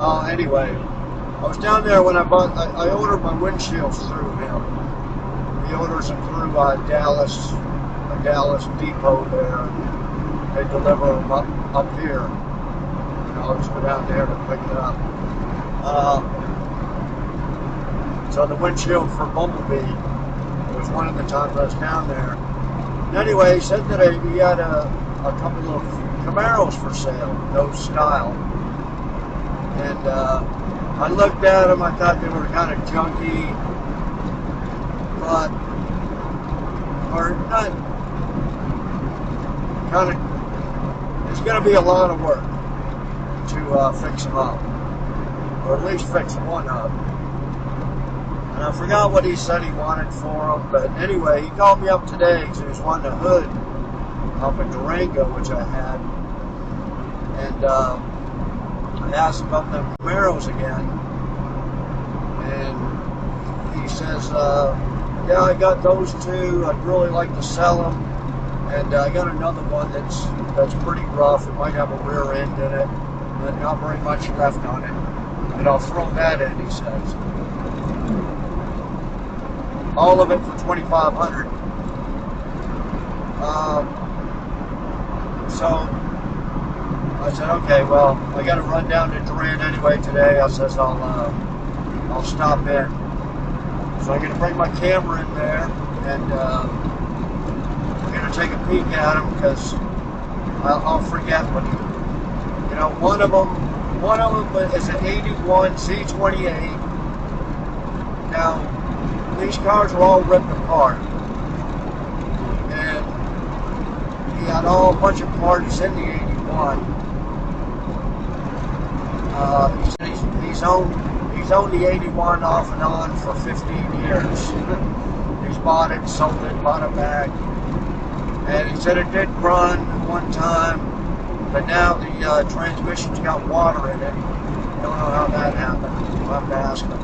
Anyway, I was down there when I ordered my windshields through him. He orders them through Dallas, a Dallas depot there. They deliver them up here. I'll just go down there to pick it up. So the windshield for Bumblebee was one of the times I was down there. And anyway, he said that he had a couple of Camaros for sale, no style. And I looked at them, I thought they were kind of junky, but, or not, kind of, it's going to be a lot of work to fix them up, or at least fix one up. And I forgot what he said he wanted for them, but anyway, he called me up today because he was wanting a hood off a Durango, which I had, and I asked about them Camaros again, and he says, yeah, I got those two, I'd really like to sell them, and I got another one that's pretty rough, it might have a rear end in it, but not very much left on it, and I'll throw that in, he says. All of it for $2,500. So I said, okay, well, I got to run down to Durant anyway today. I says I'll stop in. So I'm going to bring my camera in there, and we're going to take a peek at them because I'll forget what. You know, one of them is an 81 C28. Now, these cars are all ripped apart, and he had a bunch of parts in the 81. He said he's owned the 81 off and on for 15 years. He's bought it, sold it, bought it back, and he said it did run one time, but now the transmission's got water in it. Don't know how that happened. We'll have to ask him.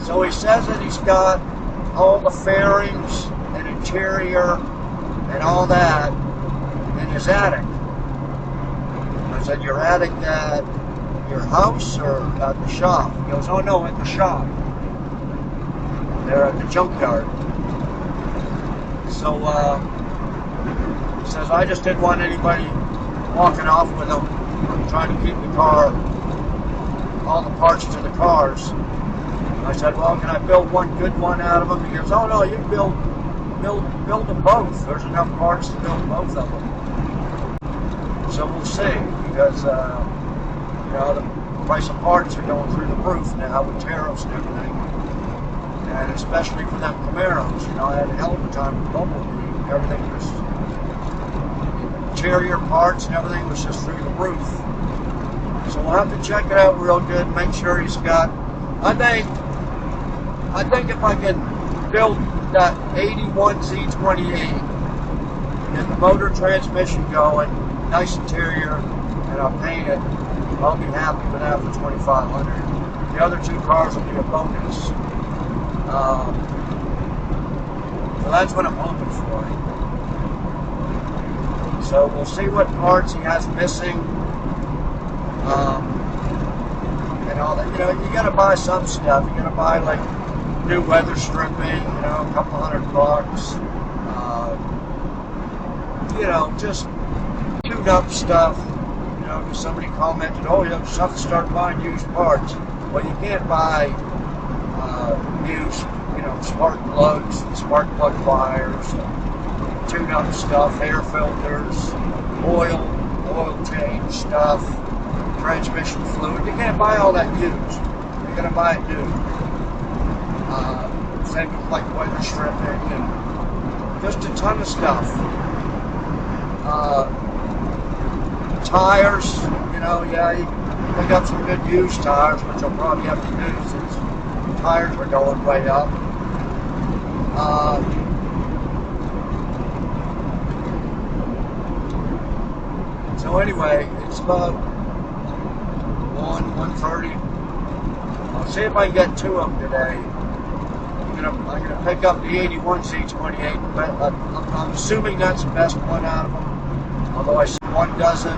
So he says that he's got all the fairings and interior and all that in his attic. I said, your attic at your house or at the shop? He goes, oh no, at the shop. They're at the junkyard. So he says, I just didn't want anybody walking off with them. I'm trying to keep the car, all the parts to the cars. I said, well, can I build one good one out of them? He goes, oh no, you can build them both. There's enough parts to build both of them. So we'll see, because you know, the price of parts are going through the roof now with tariffs and everything, and especially for them Camaros. You know, I had a hell of a time with Bumblebee. Everything was, interior parts and everything was just through the roof. So we'll have to check it out real good, make sure he's got. I think if I can build that 81 Z28, get the motor transmission going, nice interior, and I'll paint it, I'll be happy with that for $2,500. The other two cars will be a bonus. So that's what I'm hoping for. So we'll see what parts he has missing. And all that. You know, you gotta buy some stuff. You gotta buy like new weather stripping, you know, a couple $100. You know, just tune up stuff. You know, because somebody commented, oh, you just have to start buying used parts. Well, you can't buy used, you know, spark plugs, spark plug wires, tune up stuff, air filters, oil change stuff, transmission fluid. You can't buy all that used. You're gonna buy it new. Same with like weather stripping and just a ton of stuff. Tires, you know, yeah, you can pick up some good used tires, which you'll probably have to do since tires are going way up. So anyway, it's about 1:30. I'll see if I can get two of them today. I'm gonna pick up the 81 C28, but I'm assuming that's the best one out of them. although I see one dozen,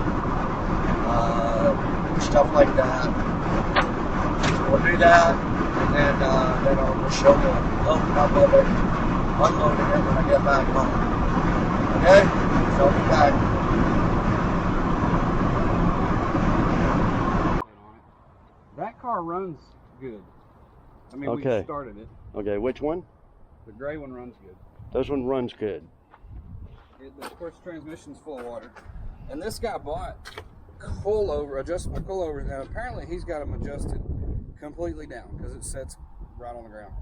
stuff like that. So we'll do that, and then I'll show the loading up of it, unloading it when I get back home. Okay? So I'll be back. That car runs good. I mean, Okay. we started it. Okay, which one? The gray one runs good. This one runs good. Of course, the transmission's full of water. And this guy bought adjustable coilovers, and apparently he's got them adjusted completely down because it sets right on the ground.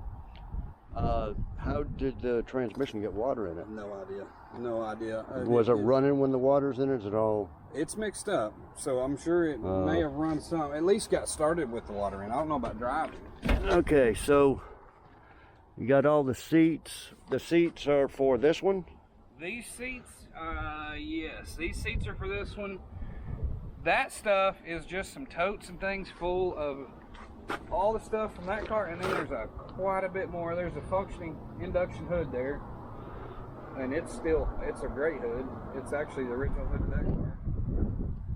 How did the transmission get water in it? No idea. No idea. Was it running when the water's in it? Is it all? It's mixed up, so I'm sure it may have run some. At least got started with the water in. I don't know about driving. Okay, so you got all the seats. The seats are for this one? These seats, yes. These seats are for this one. That stuff is just some totes and things full of all the stuff from that car, and then there's quite a bit more. There's a functioning induction hood there, and it's a great hood. It's actually the original hood of that car.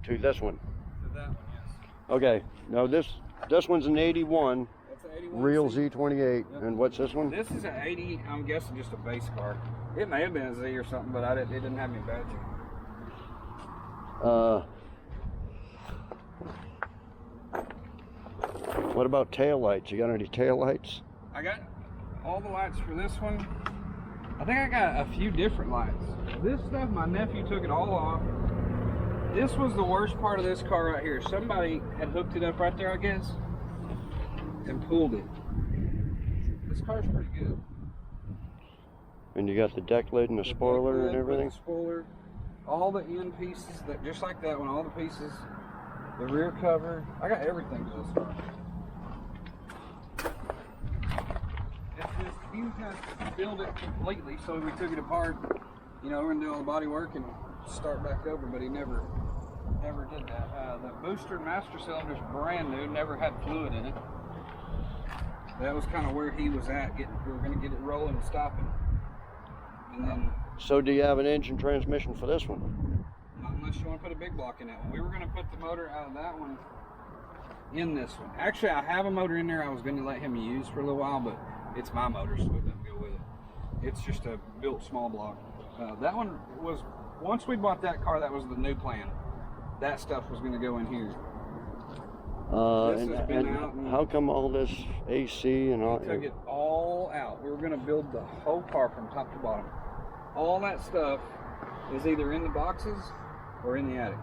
To this one? To that one, yes. Okay, now this one's an 81. That's an 81 real seat. Z28. Yep. And what's this one? This is an 80, I'm guessing just a base car. It may have been a Z or something, but it didn't have any badging. What about tail lights? You got any tail lights? I got all the lights for this one. I think I got a few different lights. This stuff, my nephew took it all off. This was the worst part of this car right here. Somebody had hooked it up right there, I guess, and pulled it. This car's pretty good. And you got the deck lid and the spoiler and everything? The spoiler, all the end pieces, just like that one, all the pieces, the rear cover. I got everything to this car. He was going to build it completely, so we took it apart. You know, we're going to do all the body work and start back over, but he never did that. The booster and master cylinder's brand new, never had fluid in it. That was kind of where he was at. We were going to get it rolling and stopping. And then, so do you have an engine transmission for this one? not unless you want to put a big block in that one. We were going to put the motor out of that one in this one. Actually, I have a motor in there I was going to let him use for a little while, but it's my motor, so it doesn't go with it. It's just a built small block. That one was, once we bought that car, that was the new plan. That stuff was going to go in here. This has been out. And how come all this AC and all? we took it all out. We were going to build the whole car from top to bottom. All that stuff is either in the boxes or in the attic.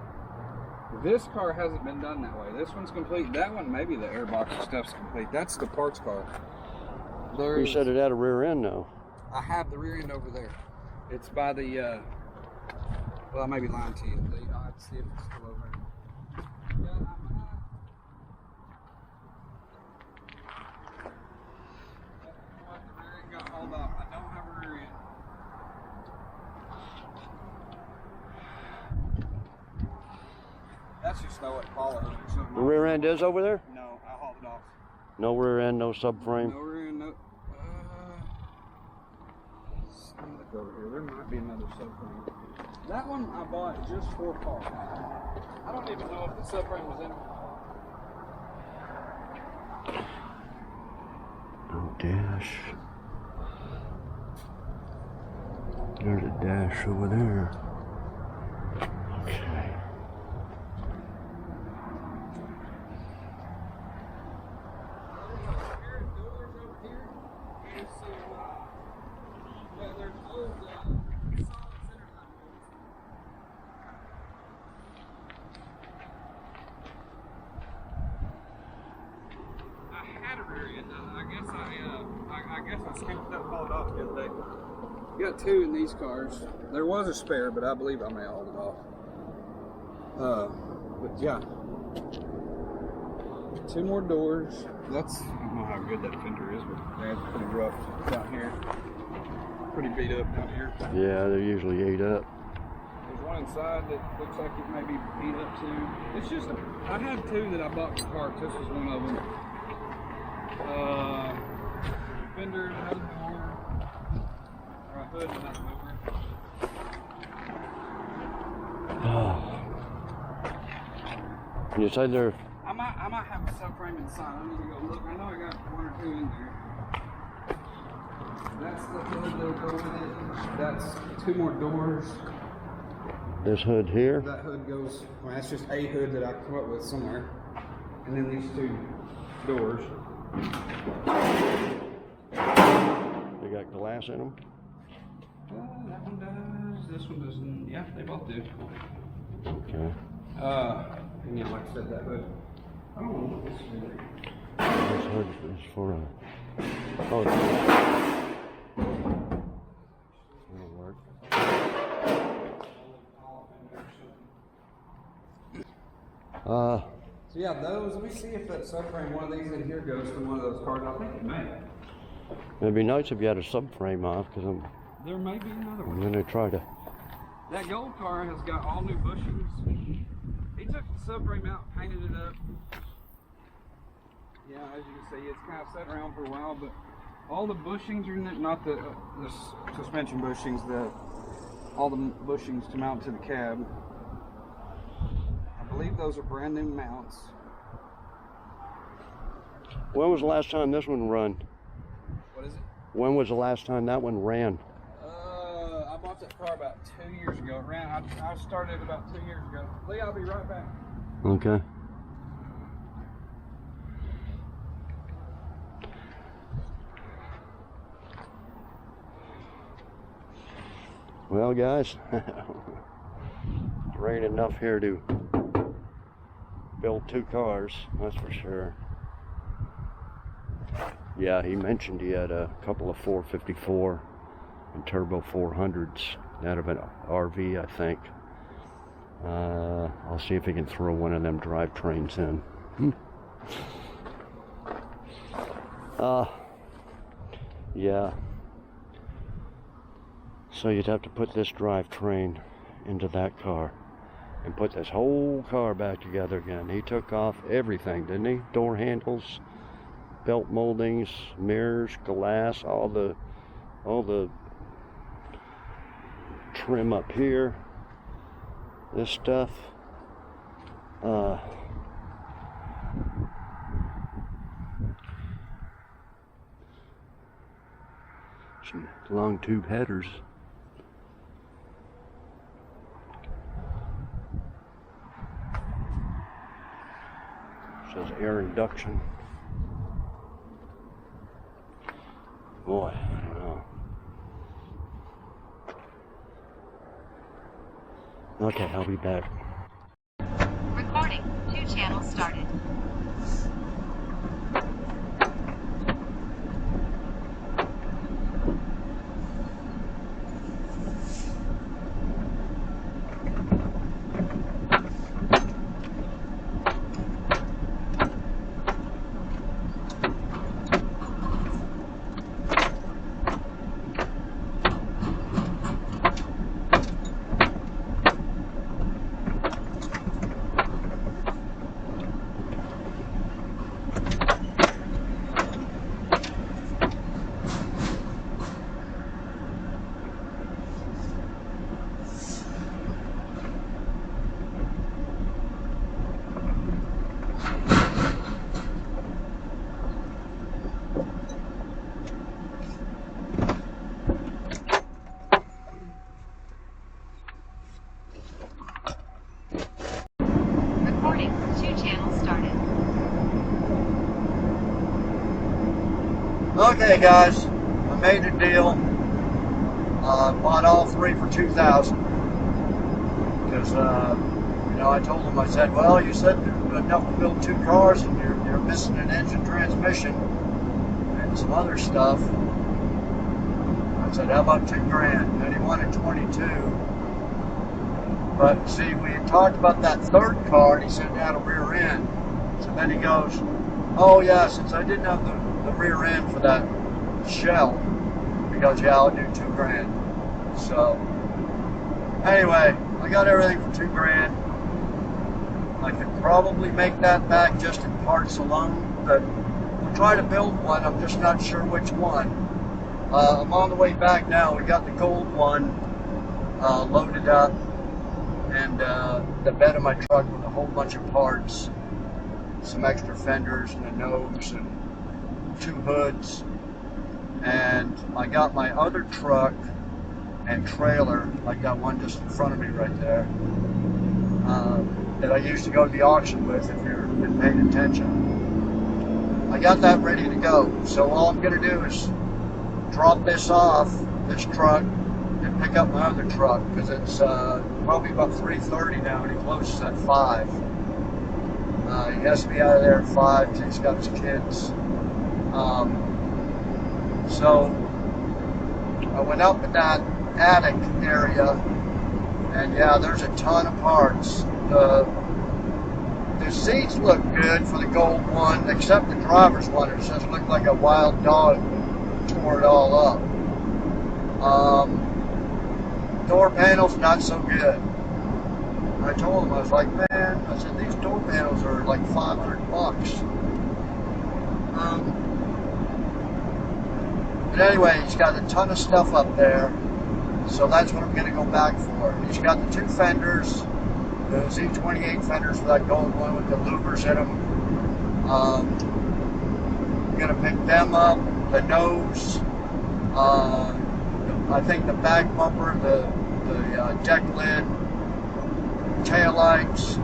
This car hasn't been done that way. This one's complete. That one, maybe the airbox and stuff's complete. That's the parts car. You said it had a rear end though. I have the rear end over there. It's by the, well, I may be lying to you. I'll have to see if it's still over there. Yeah, the rear end got hauled off. I don't have a rear end. That's just no Apollo or something. The rear end is over there? No, I hauled it off. No rear end, no subframe. No rear end, no. Let's look over here. There might be another subframe. That one I bought just for car. I don't even know if the subframe was in it. No dash. There's a dash over there. Okay. I guess I skipped that hauled off the other day. Got two in these cars. There was a spare, but I believe I may have hauled it off. But yeah, two more doors. I don't know how good that fender is, but that's pretty rough down here. Pretty beat up down here. Yeah, they're usually ate up. There's one inside that looks like it may be beat up too. It's just I had two that I bought for parts. This was one of them. Fender, another door, or a hood, another motor. You said they're... I might have a subframe inside. I need to go look. I know I got one or two in there. That's the hood that'll go with it. That's 2 more doors. This hood here? That hood goes, well, that's just a hood that I come up with somewhere. And then these 2 doors. They got glass in them? That one does. This one doesn't. Yeah, they both do. Okay. And yeah, like I said, that hood. I don't know what this is. This hood is for a... Oh, it'll work. So yeah, those, let me see if that subframe, one of these in here goes to one of those cars. I think it may. It'd be nice if you had a subframe off, because There may be another one. I'm going to try to... That gold car has got all new bushings. He took the subframe out, painted it up. Yeah, as you can see, it's kind of sat around for a while, but all the bushings are in it, not the suspension bushings, all the bushings to mount to the cab. I believe those are brand new mounts. When was the last time this one run? What is it? When was the last time that one ran? I bought that car about 2 years ago. It ran. I started about 2 years ago. Lee, I'll be right back. Okay. Well, guys, it's raining enough here to build 2 cars, that's for sure. Yeah, he mentioned he had a couple of 454 and turbo 400s out of an RV, I think. I'll see if he can throw one of them drivetrains in. Yeah. So you'd have to put this drivetrain into that car and put this whole car back together again. He took off everything, didn't he? Door handles, belt moldings, mirrors, glass, all the trim up here, this stuff. Some long tube headers. Says air induction. Boy, I don't know. Okay, I'll be back. Recording. 2 channels started. Recording. 2 channels started. Okay, guys, I made a deal. Bought all 3 for $2,000 because you know, I told him, I said, well, you said there's enough to build 2 cars, and you're missing an engine, transmission, and some other stuff. I said, how about $2,000? And he wanted 22. But see, we had talked about that 3rd car, and he said it had a rear end. So then he goes, oh yeah, since I didn't have the rear end for that shell, he goes, yeah, I'll do $2,000. So anyway, I got everything for $2,000. I could probably make that back just in parts alone, but we'll try to build one. I'm just not sure which one. I'm on the way back now. We got the gold one loaded up, and the bed of my truck with a whole bunch of parts, some extra fenders and a nose and 2 hoods. And I got my other truck and trailer, I got one just in front of me right there, that I used to go to the auction with, if you've been paying attention. I got that ready to go. So all I'm going to do is drop this off, this truck, and pick up my other truck, because it's probably about 3:30 now, and he closes at 5. He has to be out of there at 5 because he's got his kids. So I went up in that attic area, and yeah, there's a ton of parts. The seats look good for the gold one, except the driver's one. It just looked like a wild dog tore it all up. Door panels, not so good. I told him, I was like, man, I said, these door panels are like $500. But anyway, he's got a ton of stuff up there, so that's what I'm going to go back for. He's got the 2 fenders, the Z28 fenders for that gold one with the louvers in them. I'm going to pick them up, the nose, I think the back bumper, the deck lid, tail lights,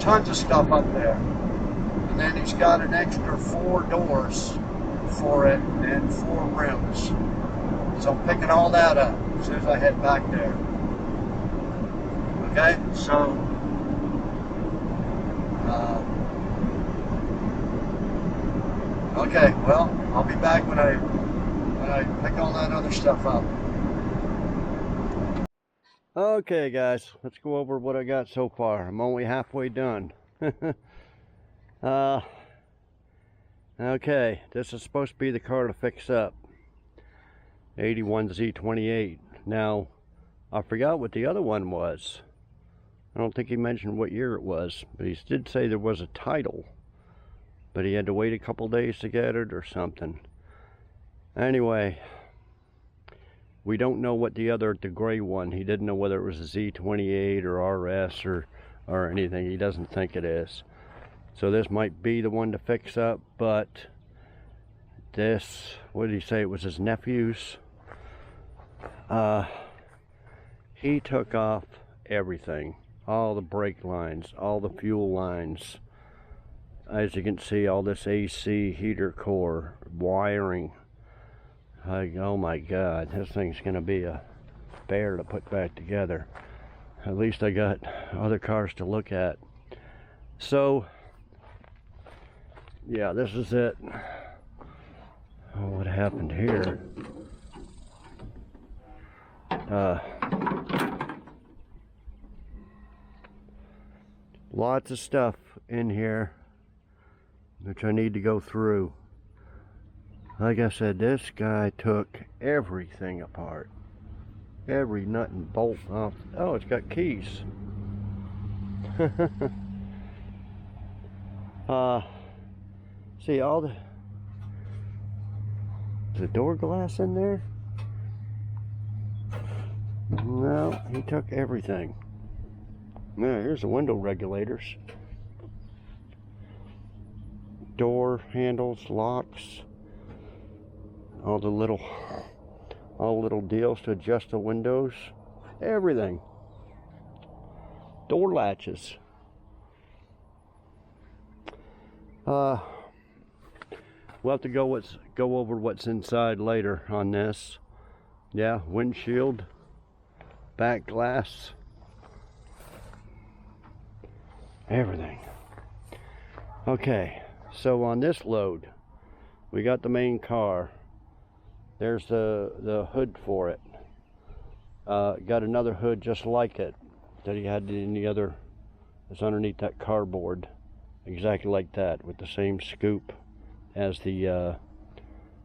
tons of stuff up there. And then he's got an extra 4 doors for it and 4 rims. So I'm picking all that up as soon as I head back there. Okay, so okay, well, I'll be back when I pick all that other stuff up. Okay guys, let's go over what I got so far. I'm only halfway done. Okay, this is supposed to be the car to fix up. 81 Z28. Now, I forgot what the other one was. I don't think he mentioned what year it was, but he did say there was a title, but he had to wait a couple days to get it or something. Anyway, we don't know what the gray one, he didn't know whether it was a Z28 or RS or anything. He doesn't think it is. So this might be the one to fix up, but this, what did he say, it was his nephew's? He took off everything, all the brake lines, all the fuel lines. As you can see, all this AC heater core, wiring. Oh my God, this thing's gonna be a bear to put back together. At least I got other cars to look at. So, yeah, this is it. Oh, what happened here? Lots of stuff in here which I need to go through. Like I said, this guy took everything apart. Every nut and bolt off. Oh, it's got keys. See all the door glass in there? No, he took everything. Yeah, here's the window regulators. Door handles, locks, all little deals to adjust the windows, everything. Door latches. We'll have to go over what's inside later on this. Yeah, windshield, back glass, everything. Okay, so on this load, we got the main car. There's the hood for it. Got another hood just like it that he had in the other. It's underneath that cardboard, exactly like that, with the same scoop as the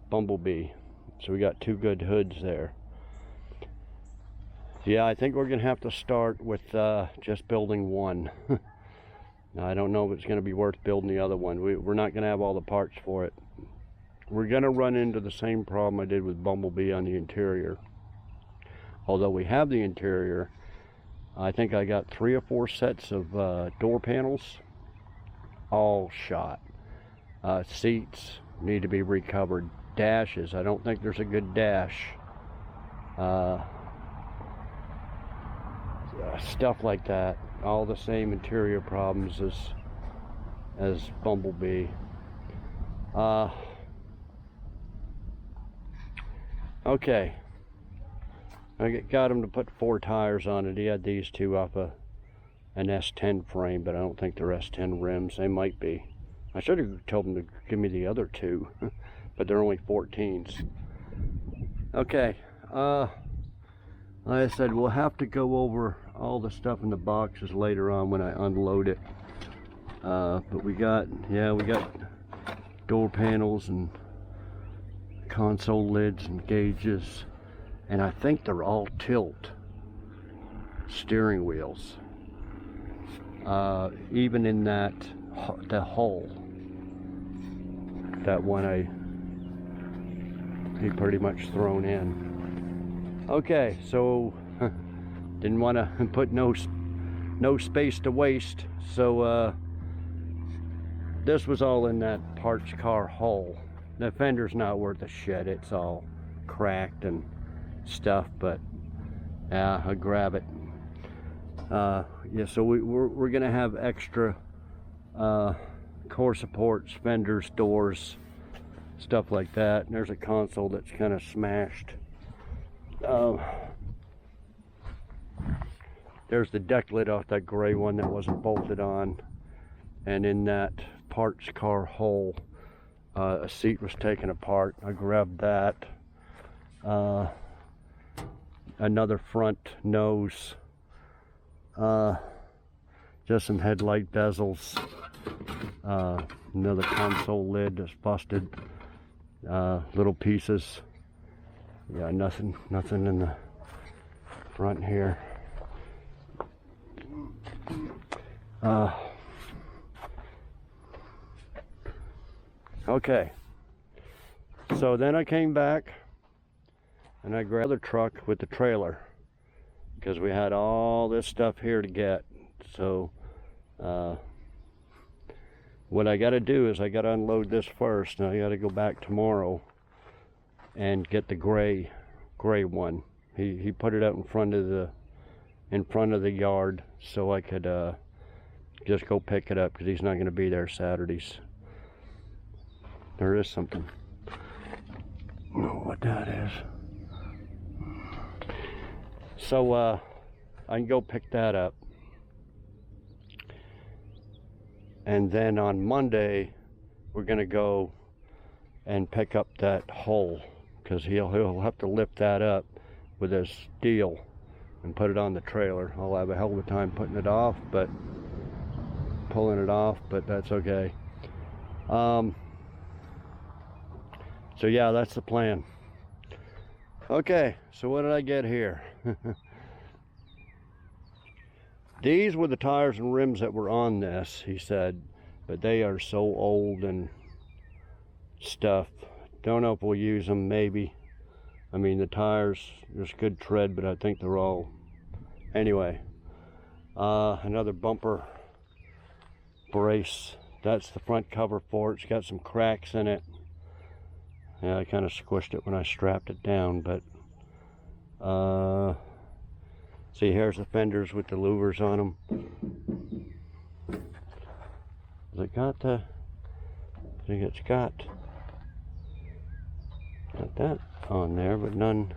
Bumblebee. So we got 2 good hoods there. Yeah, I think we're gonna have to start with just building one. Now, I don't know if it's gonna be worth building the other one. We're not gonna have all the parts for it. We're gonna run into the same problem I did with Bumblebee on the interior. Although we have the interior, I think I got 3 or 4 sets of door panels, all shot. Seats need to be recovered. Dashes, I don't think there's a good dash. Stuff like that. All the same interior problems as Bumblebee. Okay. I got him to put 4 tires on it. He had these 2 off an S10 frame, but I don't think they're S10 rims. They might be. I should have told him to give me the other 2, but they're only 14s. Okay. Like I said, we'll have to go over all the stuff in the boxes later on when I unload it. But we got door panels and console lids and gauges, and I think they're all tilt steering wheels. Even in the hull, that one he pretty much thrown in. Okay, so didn't want to put no space to waste, so this was all in that parts car hull. The fender's not worth a shit. It's all cracked and stuff, but yeah, I grab it. Yeah, so we're gonna have extra core supports, fenders, doors, stuff like that. And there's a console that's kind of smashed. There's the deck lid off that gray one that wasn't bolted on, and in that parts car hole, a seat was taken apart. I grabbed that. Another front nose, just some headlight bezels, another console lid that's busted, little pieces. Yeah, nothing in the front here. Okay, so then I came back and I grabbed the truck with the trailer because we had all this stuff here to get. So what I got to do is I got to unload this first, and I got to go back tomorrow and get the gray one. He put it out in front of the yard so I could just go pick it up because he's not going to be there Saturdays. There is something. I don't know what that is. So I can go pick that up, and then on Monday we're going to go and pick up that hull, because he'll have to lift that up with his steel and put it on the trailer. I'll have a hell of a time pulling it off, but that's okay. So yeah, that's the plan. Okay, so what did I get here? These were the tires and rims that were on this, he said, but they are so old and stuff. Don't know if we'll use them, maybe. I mean, the tires, there's good tread, but I think they're all... Anyway, another bumper brace. That's the front cover for it. It's got some cracks in it. Yeah, I kind of squished it when I strapped it down, but see, here's the fenders with the louvers on them. Has it got the... I think it's got that on there, but none...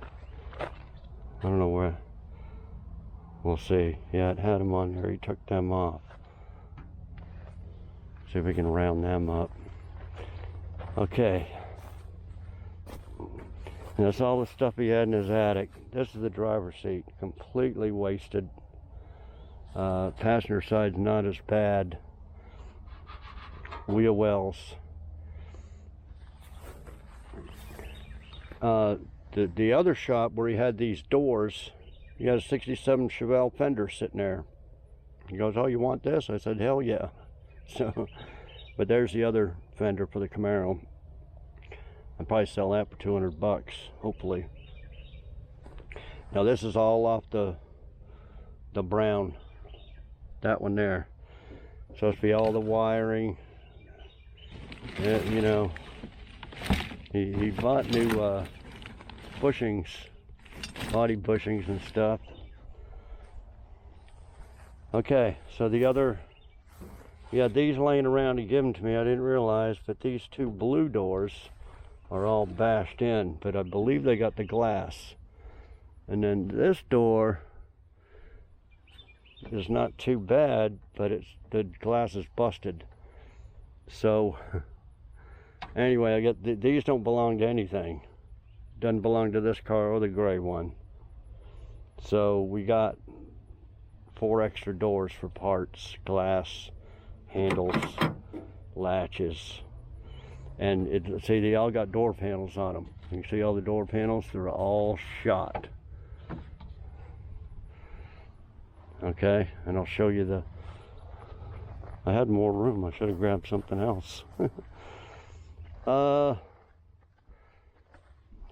I don't know where. We'll see. Yeah, it had them on there. He took them off. See if we can round them up. Okay. And that's all the stuff he had in his attic. This is the driver's seat, completely wasted. Passenger side's not as bad. Wheel wells. The other shop where he had these doors, he had a 67 Chevelle fender sitting there. He goes, "Oh, you want this?" I said, "Hell yeah." So, but there's the other fender for the Camaro. I'd probably sell that for 200 bucks, hopefully. Now this is all off the the brown, that one there. Supposed to be all the wiring. You know, he bought new bushings, body bushings and stuff. Okay, so the other, yeah, these laying around, he gave them to me. I didn't realize, but these two blue doors are all bashed in, but I believe they got the glass. And then this door is not too bad, but the glass is busted. So anyway, I got these don't belong to anything. Doesn't belong to this car or the gray one. So we got 4 extra doors for parts, glass, handles, latches, and see, they all got door panels on them. You can see all the door panels, they're all shot. Okay, and I'll show you I had more room. I should have grabbed something else.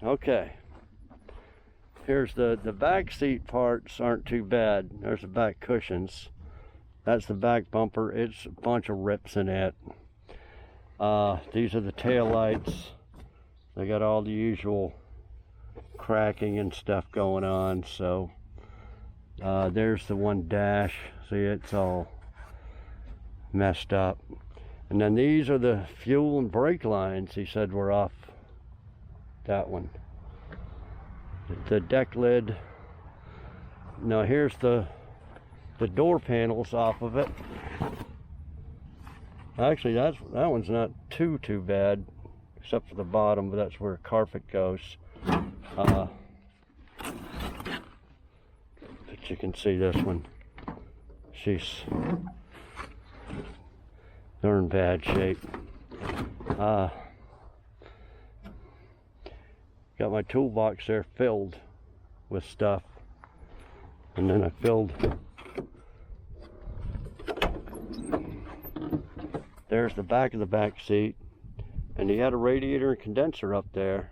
Okay. Here's the back seat parts aren't too bad. There's the back cushions. That's the back bumper. It's a bunch of rips in it. These are the tail lights. They got all the usual cracking and stuff going on. So there's the one dash. See, it's all messed up. And then these are the fuel and brake lines. He said were off that one. The deck lid. Now here's the door panels off of it. Actually, that one's not too bad, except for the bottom, but that's where carpet goes. But you can see this one. She's they're in bad shape. Got my toolbox there filled with stuff, and then I filled, there's the back of the back seat, and he had a radiator and condenser up there.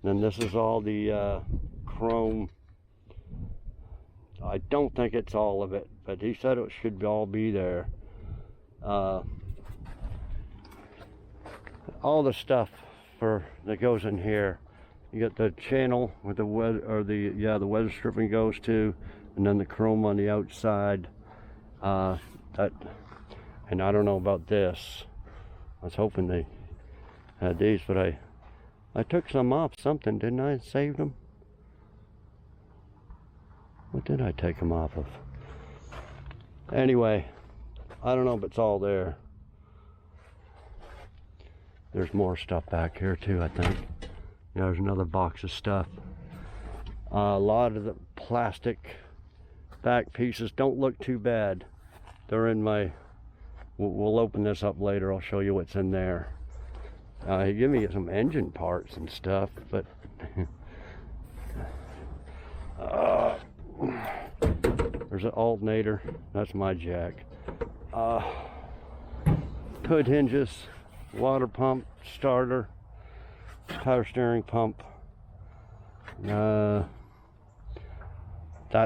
And then this is all the chrome. I don't think it's all of it, but he said it should all be there. All the stuff that goes in here. You got the channel where the weather stripping goes to, and then the chrome on the outside. And I don't know about this. I was hoping they had these, but I took some off something, didn't I? Saved them. What did I take them off of? Anyway, I don't know if it's all there. There's more stuff back here too, I think. Yeah, there's another box of stuff. A lot of the plastic back pieces don't look too bad. They're in my, we'll open this up later. I'll show you what's in there. He gave me some engine parts and stuff, but there's an alternator. That's my jack. Hood hinges, water pump, starter, power steering pump, that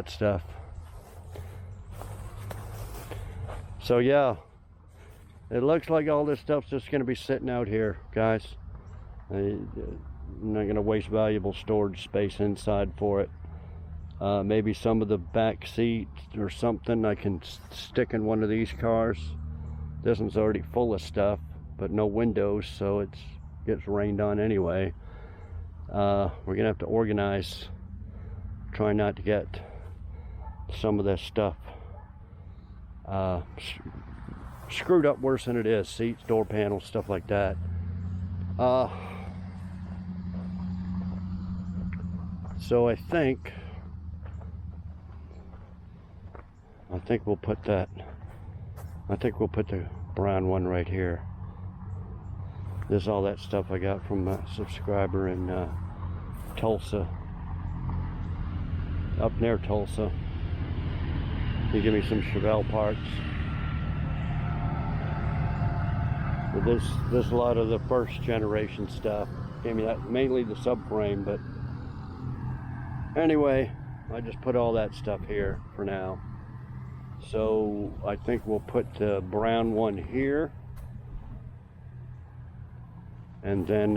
stuff. So yeah, it looks like all this stuff's just going to be sitting out here, guys. I'm not going to waste valuable storage space inside for it. Maybe some of the back seat or something I can stick in one of these cars. This one's already full of stuff, but no windows, so it gets rained on anyway. We're gonna have to organize, try not to get some of this stuff screwed up worse than it is. Seats, door panels, stuff like that. So I think we'll put that, I think we'll put the brown one right here. This is all that stuff I got from a subscriber in Tulsa, up near Tulsa. He gave me some Chevelle parts. But this is a lot of the first generation stuff. Gave me that, mainly the subframe, but anyway, I just put all that stuff here for now. So I think we'll put the brown one here, and then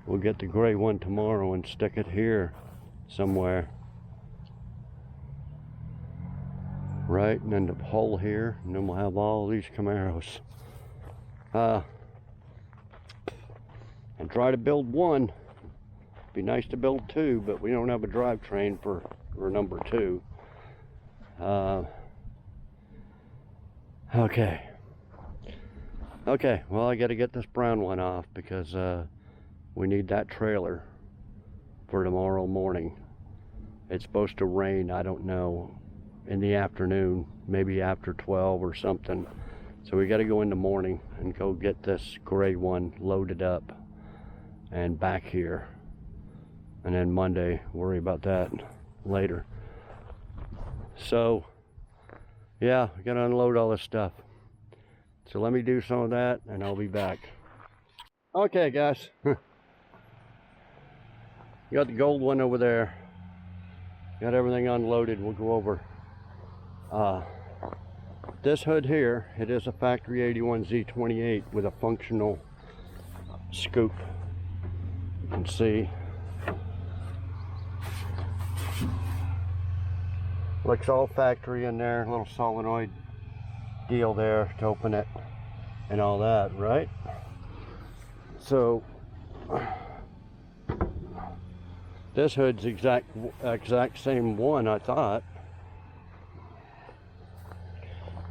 we'll get the gray one tomorrow and stick it here somewhere. Right, and then the hole here, and then we'll have all these Camaros. And try to build one. Be nice to build two, but we don't have a drivetrain for number two. Okay, well, I got to get this brown one off because we need that trailer for tomorrow morning. It's supposed to rain, I don't know, in the afternoon, maybe after 12 or something. So we got to go in the morning and go get this gray one loaded up and back here, and then Monday worry about that later. So yeah, we gotta unload all this stuff. So let me do some of that and I'll be back. Okay guys, you got the gold one over there, got everything unloaded. We'll go over this hood here. It is a factory 81Z28 with a functional scoop. You can see, looks all factory in there, little solenoid deal there to open it and all that, right? So this hood's exact same one, I thought,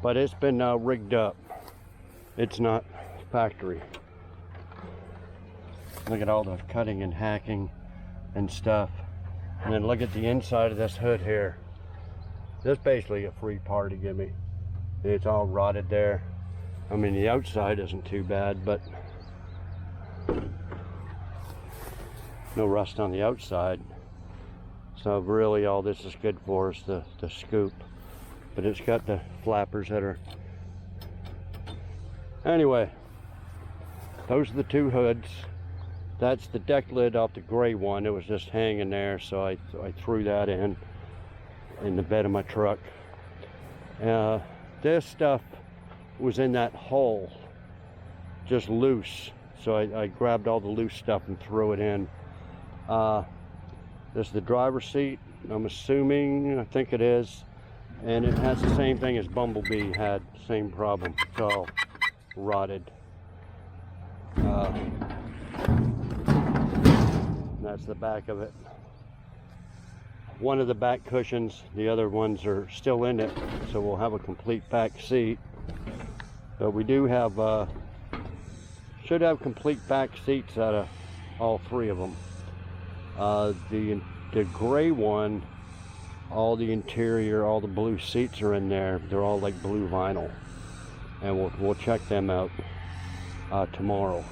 but it's been rigged up. It's not factory. Look at all the cutting and hacking and stuff. And then look at the inside of this hood here. This is basically a free part to give me. It's all rotted there. I mean, the outside isn't too bad, but no rust on the outside. So really all this is good for is the scoop. But it's got the flappers that are... Anyway, those are the two hoods. That's the deck lid off the gray one. It was just hanging there, so I threw that in the bed of my truck. This stuff was in that hole, just loose. So I grabbed all the loose stuff and threw it in. This is the driver's seat, I'm assuming, I think it is. And it has the same thing as Bumblebee had, same problem. It's all rotted. That's the back of it. One of the back cushions, the other ones are still in it, so we'll have a complete back seat. But we do have, should have complete back seats out of all three of them. The gray one, all the interior, all the blue seats are in there. They're all like blue vinyl, and we'll check them out tomorrow.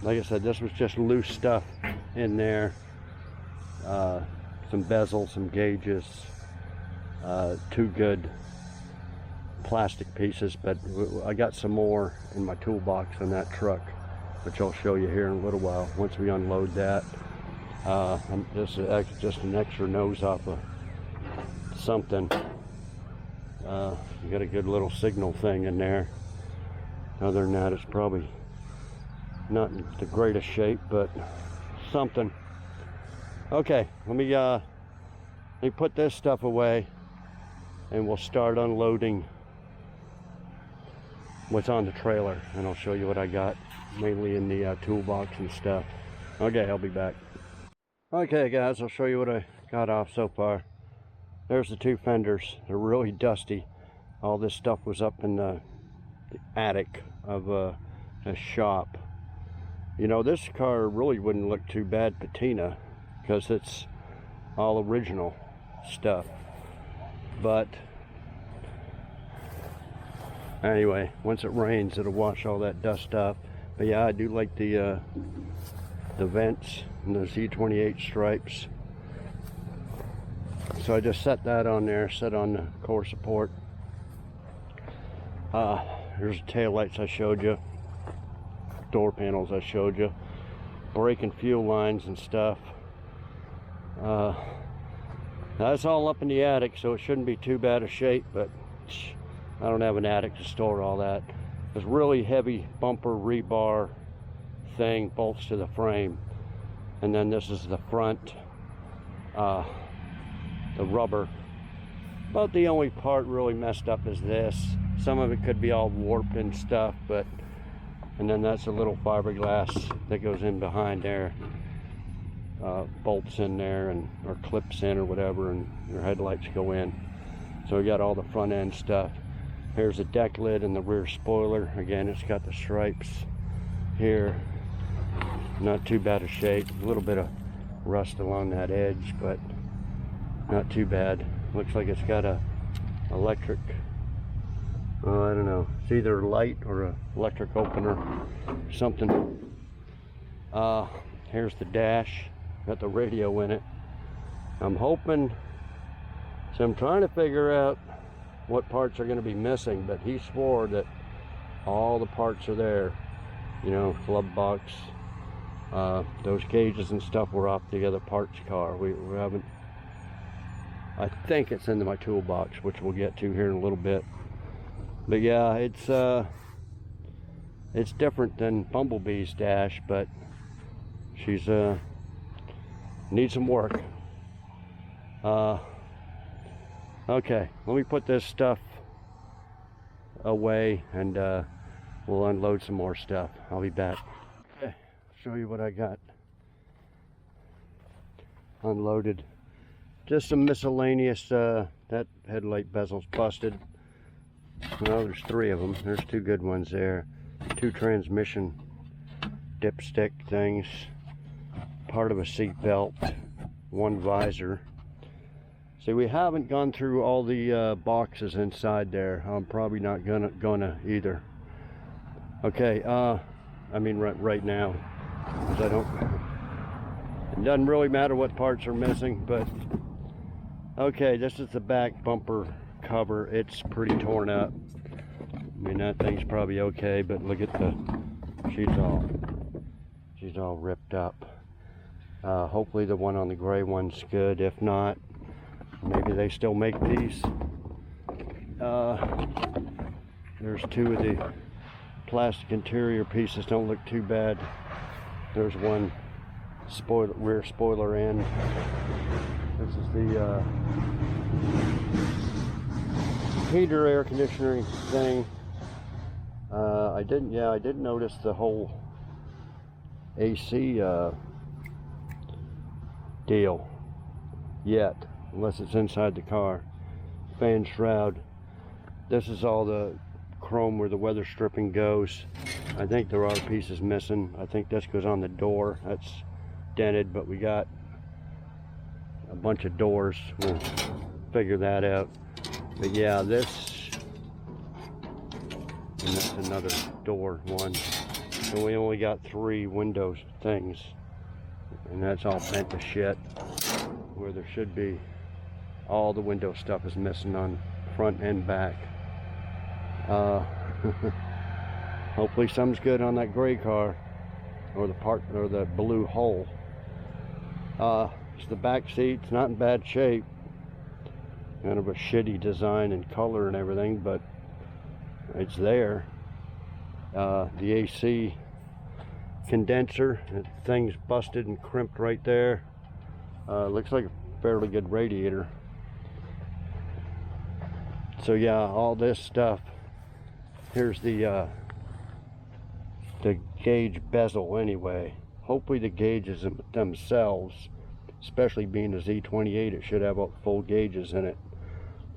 Like I said, this was just loose stuff in there. Some bezels, some gauges, two good plastic pieces, but I got some more in my toolbox in that truck, which I'll show you here in a little while once we unload that. This is just an extra nose off of something. You got a good little signal thing in there. Other than that, it's probably not in the greatest shape, but something. Okay, let me put this stuff away and we'll start unloading what's on the trailer, and I'll show you what I got mainly in the toolbox and stuff. Okay, I'll be back. Okay guys, I'll show you what I got off so far. There's the two fenders. They're really dusty. All this stuff was up in the attic of a shop. You know, this car really wouldn't look too bad patina because it's all original stuff. But anyway, once it rains, it'll wash all that dust off. But yeah, I do like the vents and the Z28 stripes. So I just set that on there, set on the core support. Here's the tail lights I showed you, door panels I showed you, brake and fuel lines and stuff. That's all up in the attic, so it shouldn't be too bad a shape, but I don't have an attic to store all that. This really heavy bumper rebar thing bolts to the frame, and then this is the front, the rubber. About the only part really messed up is this. Some of it could be all warped and stuff, but, and then that's a little fiberglass that goes in behind there, bolts in there and or clips in or whatever, and your headlights go in. So we got all the front end stuff. Here's the deck lid and the rear spoiler. Again, it's got the stripes here. Not too bad a shape. A little bit of rust along that edge, but not too bad. Looks like it's got a electric, I don't know, it's either a light or a electric opener, something. Here's the dash, got the radio in it. I'm hoping, so I'm trying to figure out what parts are going to be missing, but he swore that all the parts are there. You know, glove box, those gauges and stuff were off the other parts car. We haven't, I think it's in my toolbox, which we'll get to here in a little bit. But yeah, it's different than Bumblebee's dash, but she's needs some work. Okay, let me put this stuff away and we'll unload some more stuff. I'll be back. Okay, show you what I got unloaded. Just some miscellaneous, that headlight bezel's busted. Well, there's 3 of them. There's 2 good ones there. 2 transmission dipstick things. Part of a seat belt. 1 visor. See, we haven't gone through all the boxes inside there. I'm probably not gonna either. Okay, I mean right now, because I don't. It doesn't really matter what parts are missing, but okay, this is the back bumper cover. It's pretty torn up. I mean, that thing's probably okay, but look at the, she's all ripped up. Hopefully the one on the gray one's good. If not, maybe they still make these. There's 2 of the plastic interior pieces, don't look too bad. There's 1 rear spoiler end. This is the heater air conditioning thing. I didn't notice the whole AC deal yet, unless it's inside the car. Fan shroud. This is all the chrome where the weather stripping goes. I think there are pieces missing. I think this goes on the door. That's dented, but we got a bunch of doors. We'll figure that out. But yeah, this, and that's another door one. So we only got 3 windows things, and that's all bent to shit, where there should be all the window stuff is missing on front and back. Hopefully something's good on that gray car, or the blue hole. It's the back seat's not in bad shape. Kind of a shitty design and color and everything, but it's there. The AC condenser, that thing's busted and crimped right there. Looks like a fairly good radiator. So yeah, all this stuff. Here's the gauge bezel anyway. Hopefully the gauges themselves, especially being a Z28, it should have full gauges in it.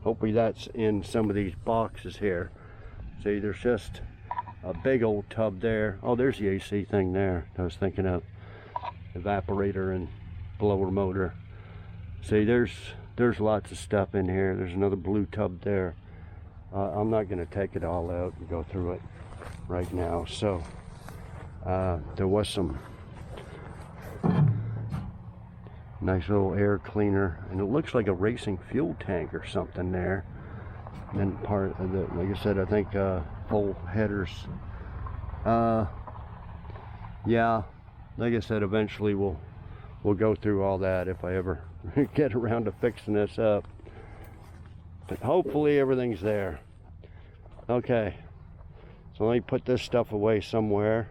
Hopefully that's in some of these boxes here. See, there's just a big old tub there. Oh, there's the AC thing there. I was thinking of evaporator and blower motor. See, there's lots of stuff in here. There's another blue tub there. I'm not going to take it all out and go through it right now. So there was some nice little air cleaner, and it looks like a racing fuel tank or something there. And then part of the, like I said, I think full headers. Yeah, like I said, eventually we'll we'll go through all that if I ever get around to fixing this up. But hopefully everything's there. Okay, so let me put this stuff away somewhere,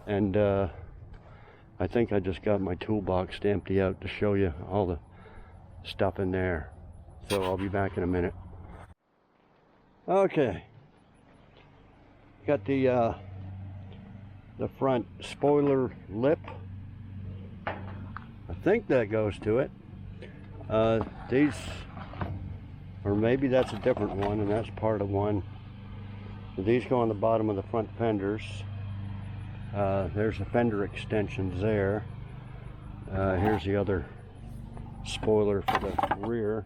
and I think I just got my toolbox to empty out to show you all the stuff in there. So I'll be back in a minute. Okay, got the front spoiler lip. I think that goes to it. These, or maybe that's a different one, and that's part of one. These go on the bottom of the front fenders. There's the fender extensions there. Here's the other spoiler for the rear.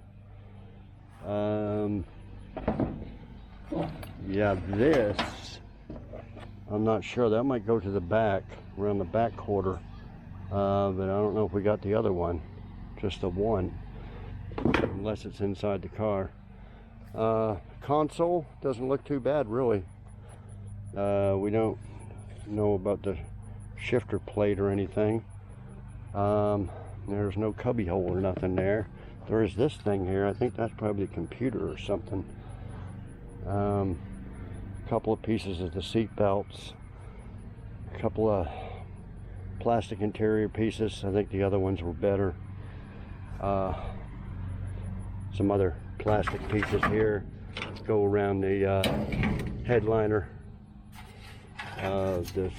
Yeah, this, I'm not sure. That might go to the back, around the back quarter. But I don't know if we got the other one. Just the one. Unless it's inside the car. Console doesn't look too bad, really. We don't know about the shifter plate or anything. There's no cubby hole or nothing there. There is this thing here. I think that's probably a computer or something. A couple of pieces of the seat belts. A couple of plastic interior pieces. I think the other ones were better. Some other plastic pieces here go around the headliner. The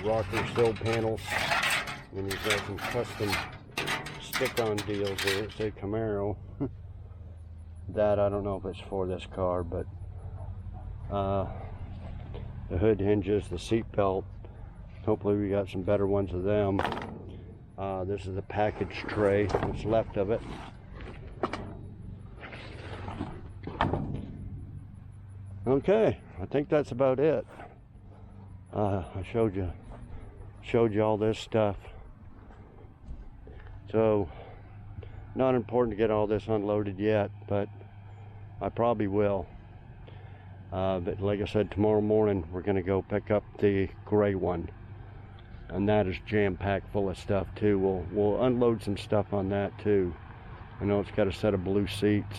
rocker sill panels, and you've got some custom stick-on deals there. It says Camaro. That I don't know if it's for this car, but the hood hinges, the seat belt. Hopefully we got some better ones of them. This is the package tray, what's left of it. Okay, I think that's about it. I showed you all this stuff. So, not important to get all this unloaded yet, but I probably will. But like I said, tomorrow morning we're gonna go pick up the gray one, and that is jam-packed full of stuff too. We'll unload some stuff on that too. I know it's got a set of blue seats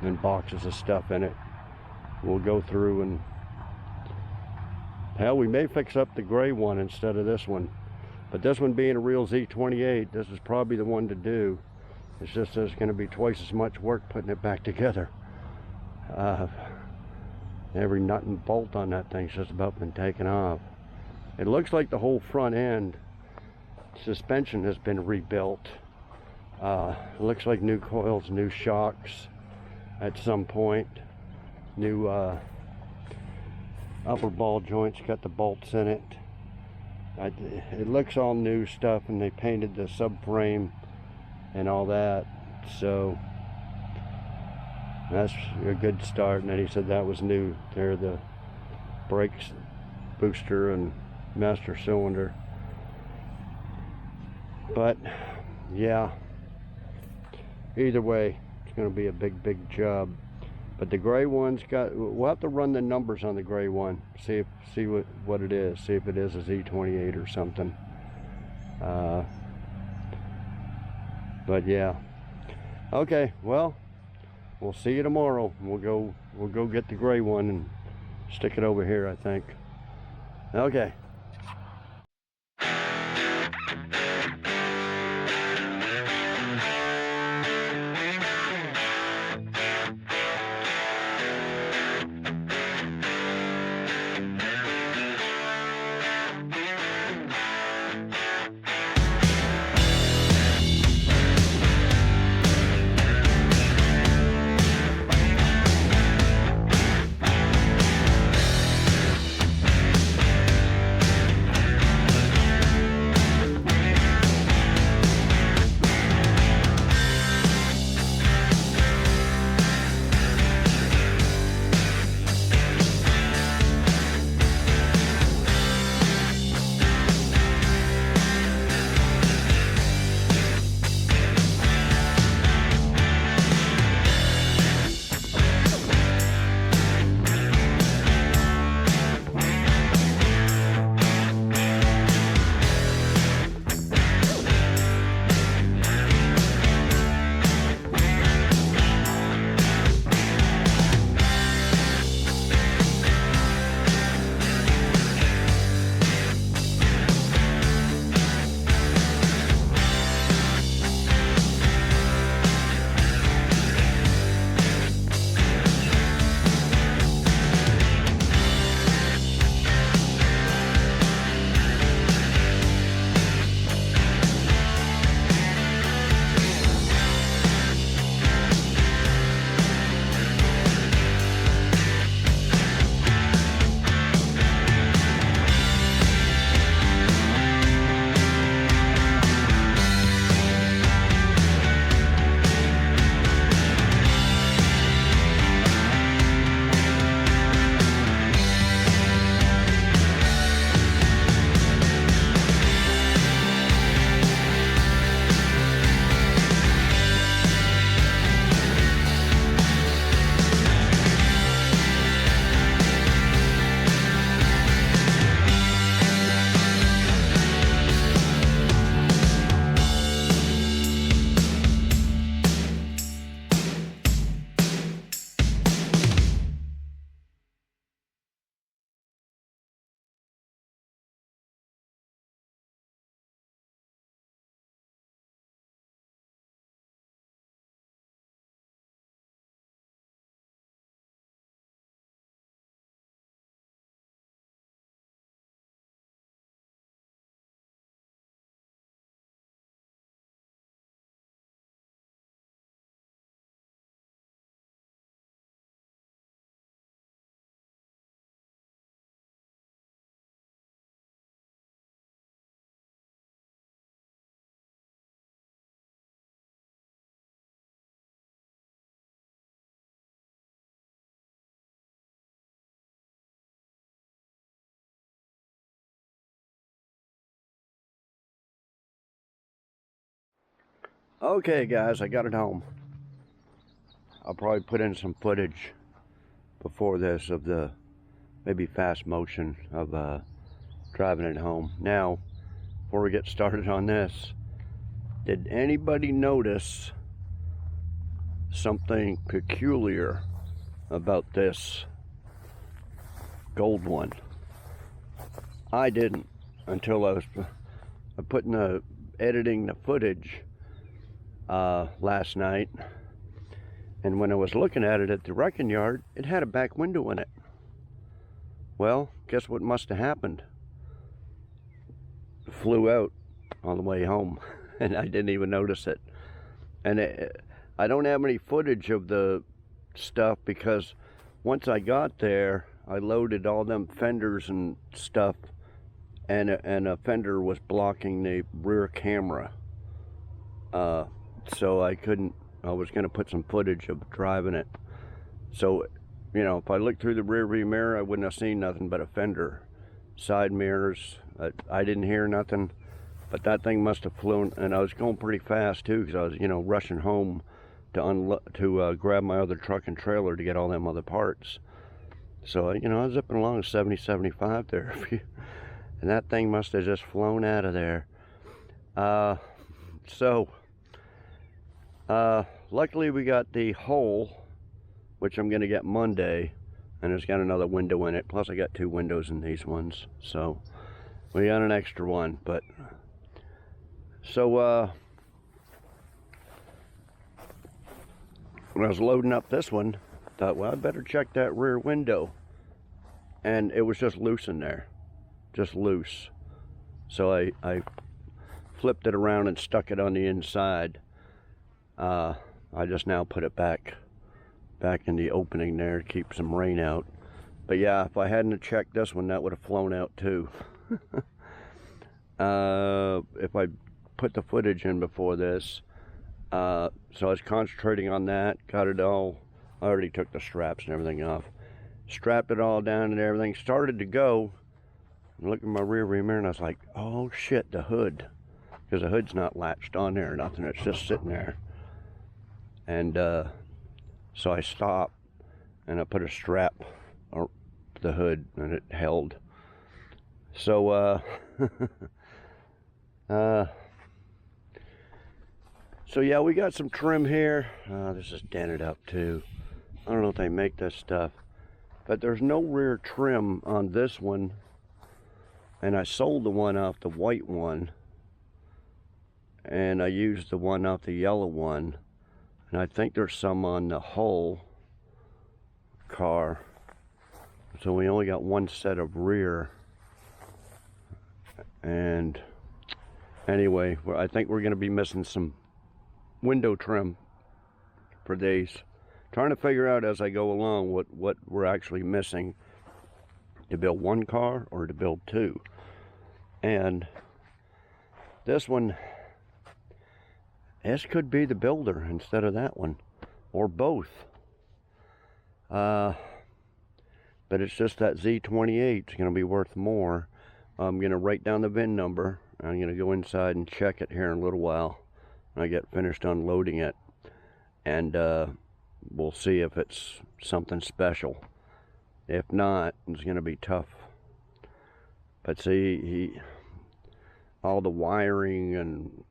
and boxes of stuff in it. We'll go through and, hell, we may fix up the gray one instead of this one. But this one being a real Z28, this is probably the one to do. It's just there's going to be twice as much work putting it back together. Every nut and bolt on that thing's just about been taken off. It looks like the whole front end suspension has been rebuilt. It looks like new coils, new shocks at some point. New upper ball joints, got the bolts in it. It looks all new stuff, and they painted the subframe and all that, so that's a good start. And then he said that was new there, the brakes, booster and master cylinder. But yeah, either way, it's going to be a big job. But the gray one's got, we'll have to run the numbers on the gray one, see what it is, see if it is a Z28 or something. But yeah, okay, well, we'll see you tomorrow. We'll go get the gray one and stick it over here, I think. Okay. Okay guys, I got it home. I'll probably put in some footage before this of the maybe fast motion of driving it home. Now, before we get started on this, did anybody notice something peculiar about this gold one? I didn't until I was editing the footage last night, and when I was looking at it at the wrecking yard, it had a back window in it. Well, guess what must have happened? It flew out on the way home, and I didn't even notice it. And I don't have any footage of the stuff because once I got there, I loaded all them fenders and stuff, and a fender was blocking the rear camera. So I was going to put some footage of driving it. So, you know, if I looked through the rear view mirror, I wouldn't have seen nothing but a fender. Side mirrors, I didn't hear nothing, but that thing must have flown, and I was going pretty fast too, because I was, you know, rushing home to grab my other truck and trailer to get all them other parts. So, you know, I was zipping along 70, 75 there, and that thing must have just flown out of there. Luckily we got the hole, which I'm going to get Monday, and it's got another window in it, plus I got 2 windows in these ones, so we got an extra one. But so when I was loading up this one, I thought, well, I better check that rear window, and it was just loose in there, just loose. So I flipped it around and stuck it on the inside. I just now put it back in the opening there to keep some rain out. But yeah, if I hadn't checked this one, that would have flown out too. If I put the footage in before this, so I was concentrating on that, got it all, I already took the straps and everything off, strapped it all down and everything, started to go, and looked at my rear view mirror and I was like, oh shit, the hood, because the hood's not latched on there or nothing, it's just sitting there. And so I stopped and I put a strap on the hood and it held. So so yeah, we got some trim here. This is dented up too. I don't know if they make this stuff, but there's no rear trim on this one, and I sold the one off the white one, and I used the one off the yellow one. And I think there's some on the whole car. So we only got one set of rear. And anyway, I think we're going to be missing some window trim for these. Trying to figure out as I go along what we're actually missing to build one car or to build 2. And this one, this could be the builder instead of that one, or both. But it's just that Z28 is going to be worth more. I'm going to write down the VIN number. I'm going to go inside and check it here in a little while when I get finished unloading it. And we'll see if it's something special. If not, it's going to be tough. But see, all the wiring and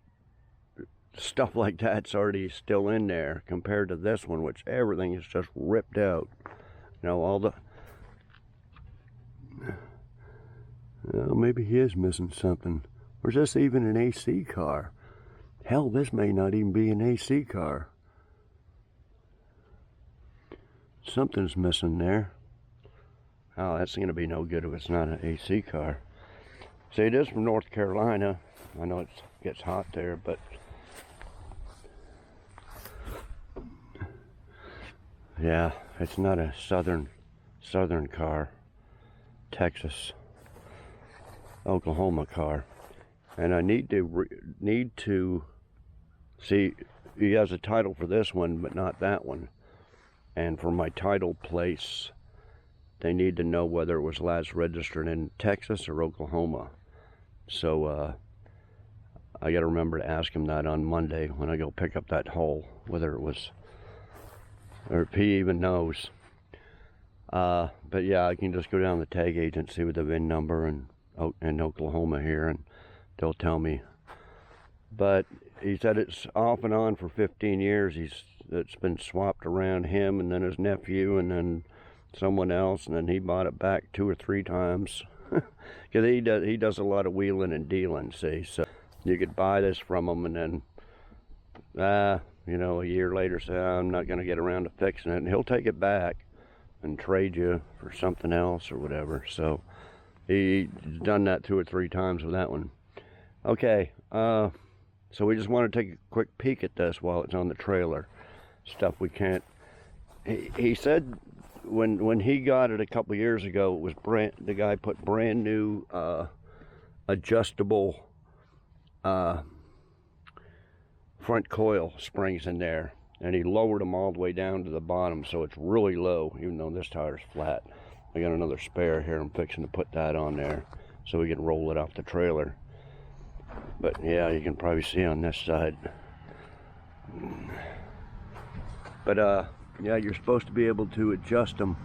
stuff like that's already still in there compared to this one, which everything is just ripped out. You know, all the... Well, maybe he is missing something. Or is this even an AC car? Hell, this may not even be an AC car. Something's missing there. Oh, that's going to be no good if it's not an AC car. See, it is from North Carolina. I know it gets hot there, but... yeah, it's not a southern car. Texas, Oklahoma car. And I need to see, he has a title for this one, but not that one. And for my title place, they need to know whether it was last registered in Texas or Oklahoma. So I got to remember to ask him that on Monday when I go pick up that hole, whether it was, or if he even knows. But yeah, I can just go down to the tag agency with the VIN number in Oklahoma here, and they'll tell me. But he said it's off and on for 15 years. It's been swapped around, him and then his nephew and then someone else, and then he bought it back 2 or 3 times. Because he does a lot of wheeling and dealing, see. So you could buy this from him, and then you know, a year later say, I'm not going to get around to fixing it, and he'll take it back and trade you for something else or whatever. So he's done that 2 or 3 times with that one. Okay, so we just want to take a quick peek at this while it's on the trailer. Stuff we can't. He said when he got it a couple years ago, it was the guy put brand new adjustable front coil springs in there, and he lowered them all the way down to the bottom, so it's really low, even though this tire's flat. I got another spare here. I'm fixing to put that on there so we can roll it off the trailer. But yeah, you can probably see on this side. But yeah, you're supposed to be able to adjust them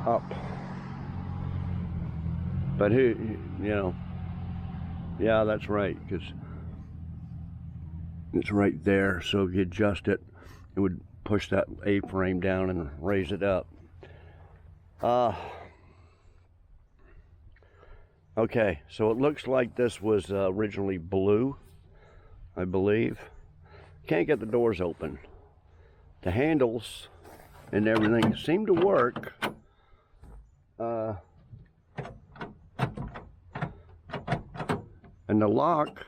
up. But you know, yeah, that's right, because it's right there. So if you adjust it, it would push that A-frame down and raise it up. Okay, so it looks like this was originally blue, I believe. Can't get the doors open. The handles and everything seem to work. And the lock,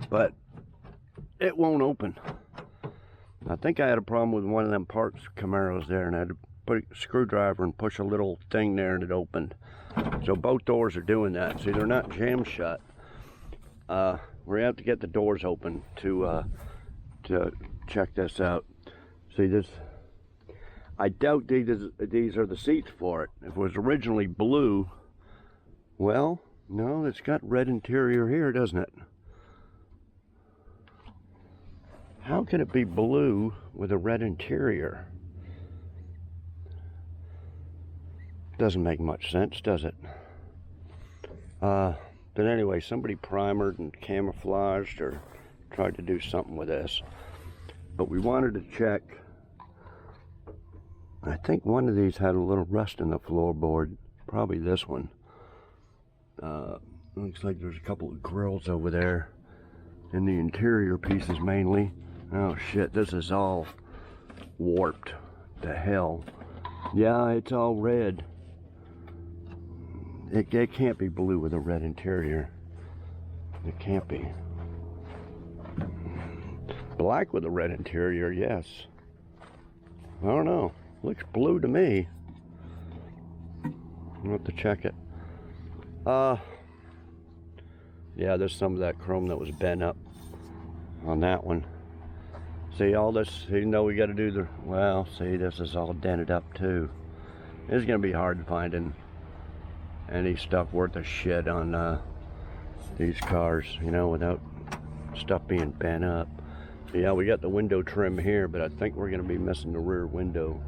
but it won't open. I think I had a problem with one of them parts Camaros there, and I had to put a screwdriver and push a little thing there, and it opened. So both doors are doing that. See, they're not jammed shut. We're gonna have to get the doors open to check this out. See this? I doubt these are the seats for it. If it was originally blue, well, no, it's got red interior here, doesn't it? How can it be blue with a red interior? Doesn't make much sense, does it? But anyway, somebody primered and camouflaged or tried to do something with this. But we wanted to check. I think one of these had a little rust in the floorboard. Probably this one. Looks like there's a couple of grills over there in the interior pieces mainly. Oh shit, this is all warped to hell. Yeah, it's all red. It can't be blue with a red interior. It can't be. Black with a red interior, yes. I don't know. Looks blue to me. I'll have to check it. Yeah, there's some of that chrome that was bent up on that one. See all this, even though we got to do the, well, see, this is all dented up too. It's going to be hard finding any stuff worth a shit on these cars, you know, without stuff being bent up. Yeah, we got the window trim here, but I think we're going to be missing the rear window.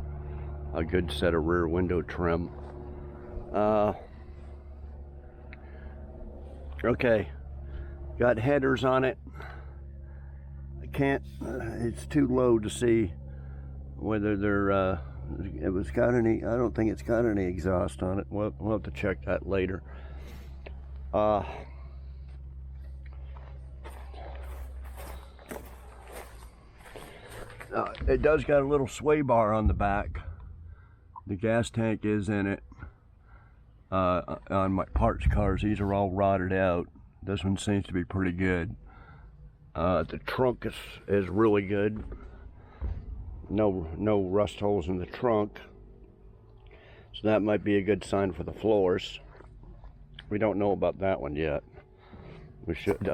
A good set of rear window trim. Okay, got headers on it. I can't, it's too low to see whether they're, if it's got any, I don't think it's got any exhaust on it. We'll have to check that later. It does got a little sway bar on the back. The gas tank is in it. On my parts cars, these are all rotted out. This one seems to be pretty good. The trunk is really good. No rust holes in the trunk. So that might be a good sign for the floors. We don't know about that one yet. We should,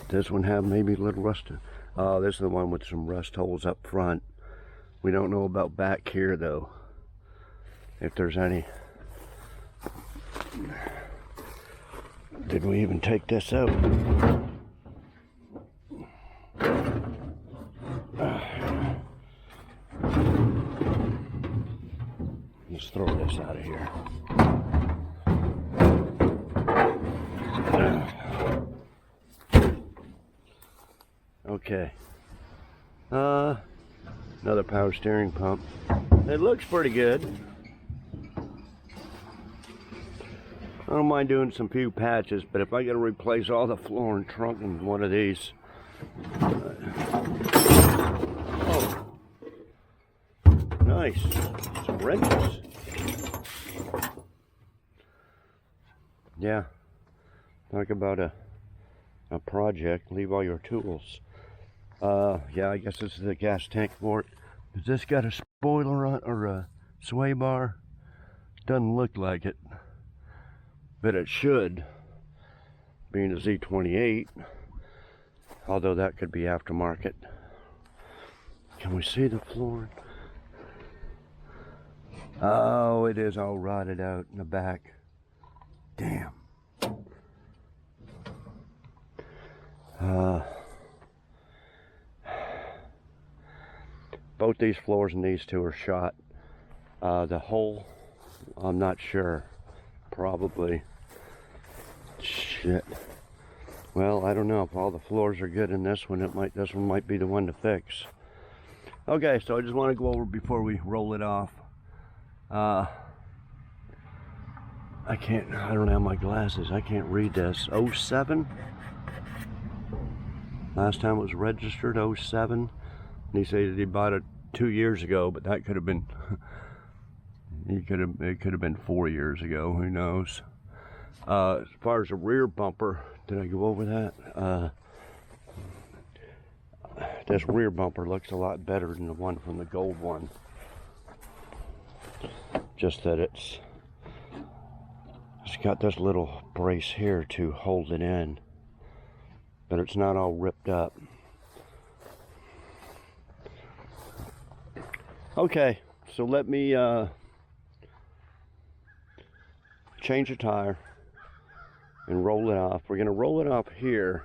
this one have maybe a little rust? Oh, this is the one with some rust holes up front. We don't know about back here though. if there's any. Did we even take this out? Let's throw this out of here. Okay. Another power steering pump. It looks pretty good. I don't mind doing some few patches, but if I gotta replace all the floor and trunk in one of these. Oh. Nice. Some wrenches. Yeah. Talk about a project. Leave all your tools. Yeah, I guess this is the gas tank for it. Has this got a spoiler on or a sway bar? Doesn't look like it, but it should, being a Z28, although that could be aftermarket. Can we see the floor? Oh, it is all rotted out in the back. Damn. Both these floors and these two are shot. The hole, I'm not sure. Probably. Shit. Well, I don't know. If all the floors are good in this one, this one might be the one to fix. Okay, so I just want to go over before we roll it off. I don't have my glasses. I can't read this. 07? Last time it was registered, 07. And he said he bought it 2 years ago, but that could have been, it could have been 4 years ago, who knows. As far as the rear bumper, did I go over that? This rear bumper looks a lot better than the one from the gold one. Just that it's got this little brace here to hold it in, but it's not all ripped up. Okay, so let me change the tire and roll it off. We're gonna roll it off here,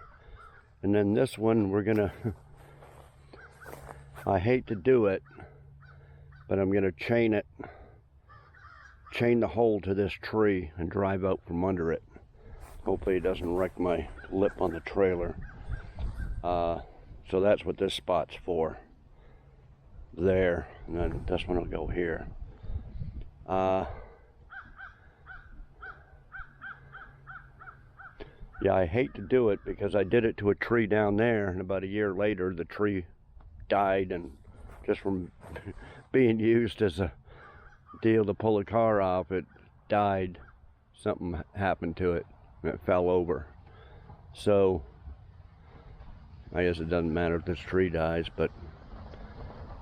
and then this one we're gonna I hate to do it, but I'm gonna chain the hole to this tree and drive out from under it. Hopefully it doesn't wreck my lip on the trailer. So that's what this spot's for. There, and then this one will go here. Yeah, I hate to do it because I did it to a tree down there, and about a year later the tree died, and just from being used as a deal to pull a car off, it died. Something happened to it and it fell over. So I guess it doesn't matter if this tree dies, but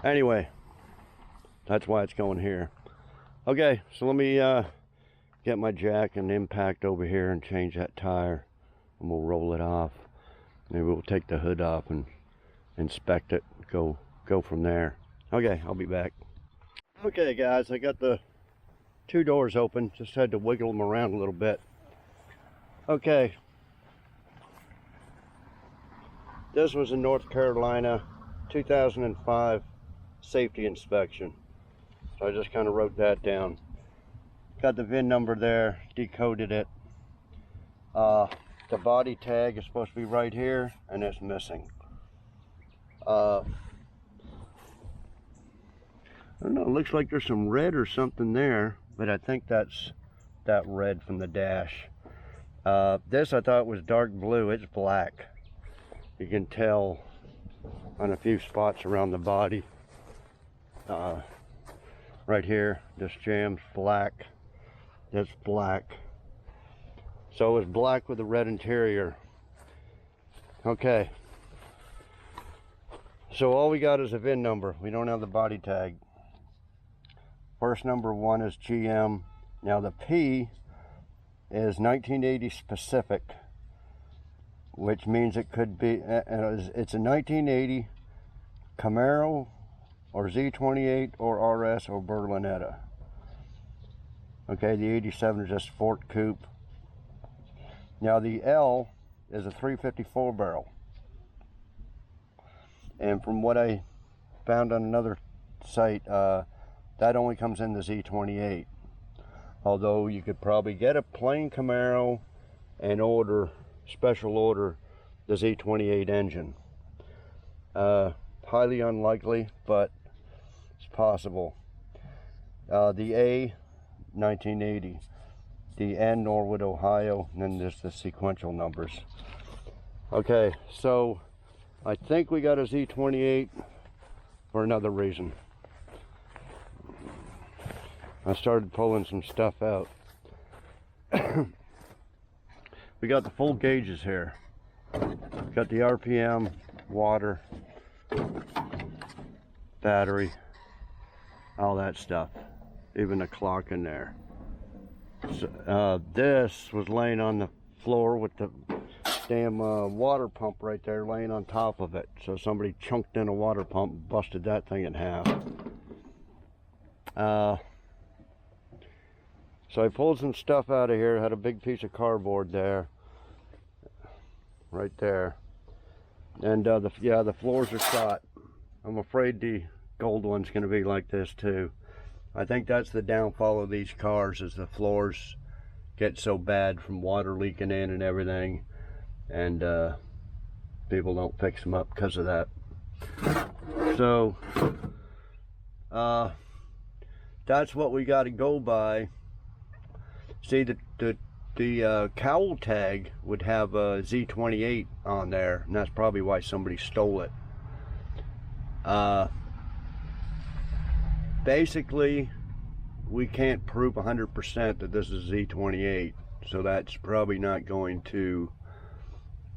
anyway, that's why it's going here. Okay, so let me get my jack and impact over here and change that tire, and we'll roll it off. Maybe we'll take the hood off and inspect it, go from there. Okay, I'll be back. Okay guys, I got the two doors open, just had to wiggle them around a little bit. Okay, this was in North Carolina, 2005 safety inspection. So I just kind of wrote that down. Got the VIN number there, decoded it. The body tag is supposed to be right here, and it's missing. I don't know, it looks like there's some red or something there, but I think that's that red from the dash. This I thought was dark blue, it's black. You can tell on a few spots around the body. Right here, this jam's black, that's black. So it's black with a red interior. Okay. So all we got is a VIN number. We don't have the body tag. First number 1 is GM. Now the P is 1980 specific, which means it could be, it's a 1980 Camaro or Z28 or RS or Berlinetta. Okay, the 87 is just Ford Coupe. Now the L is a 354 barrel. And from what I found on another site, that only comes in the Z28. Although you could probably get a plain Camaro and special order the Z28 engine. Highly unlikely, but it's possible. The A, 1980. The N, Norwood, Ohio, and then there's the sequential numbers. Okay, so I think we got a Z28 for another reason. I started pulling some stuff out. We got the full gauges here. Got the RPM, water, battery, all that stuff. Even a clock in there. So, this was laying on the floor with the damn water pump right there laying on top of it. So somebody chunked in a water pump and busted that thing in half. So I pulled some stuff out of here. Had a big piece of cardboard there, right there, and the floors are shot. I'm afraid the gold one's going to be like this too. I think that's the downfall of these cars, is the floors get so bad from water leaking in and everything, and people don't fix them up because of that. So that's what we got to go by. See, the cowl tag would have a Z28 on there, and that's probably why somebody stole it. Basically, we can't prove 100% that this is Z28, so that's probably not going to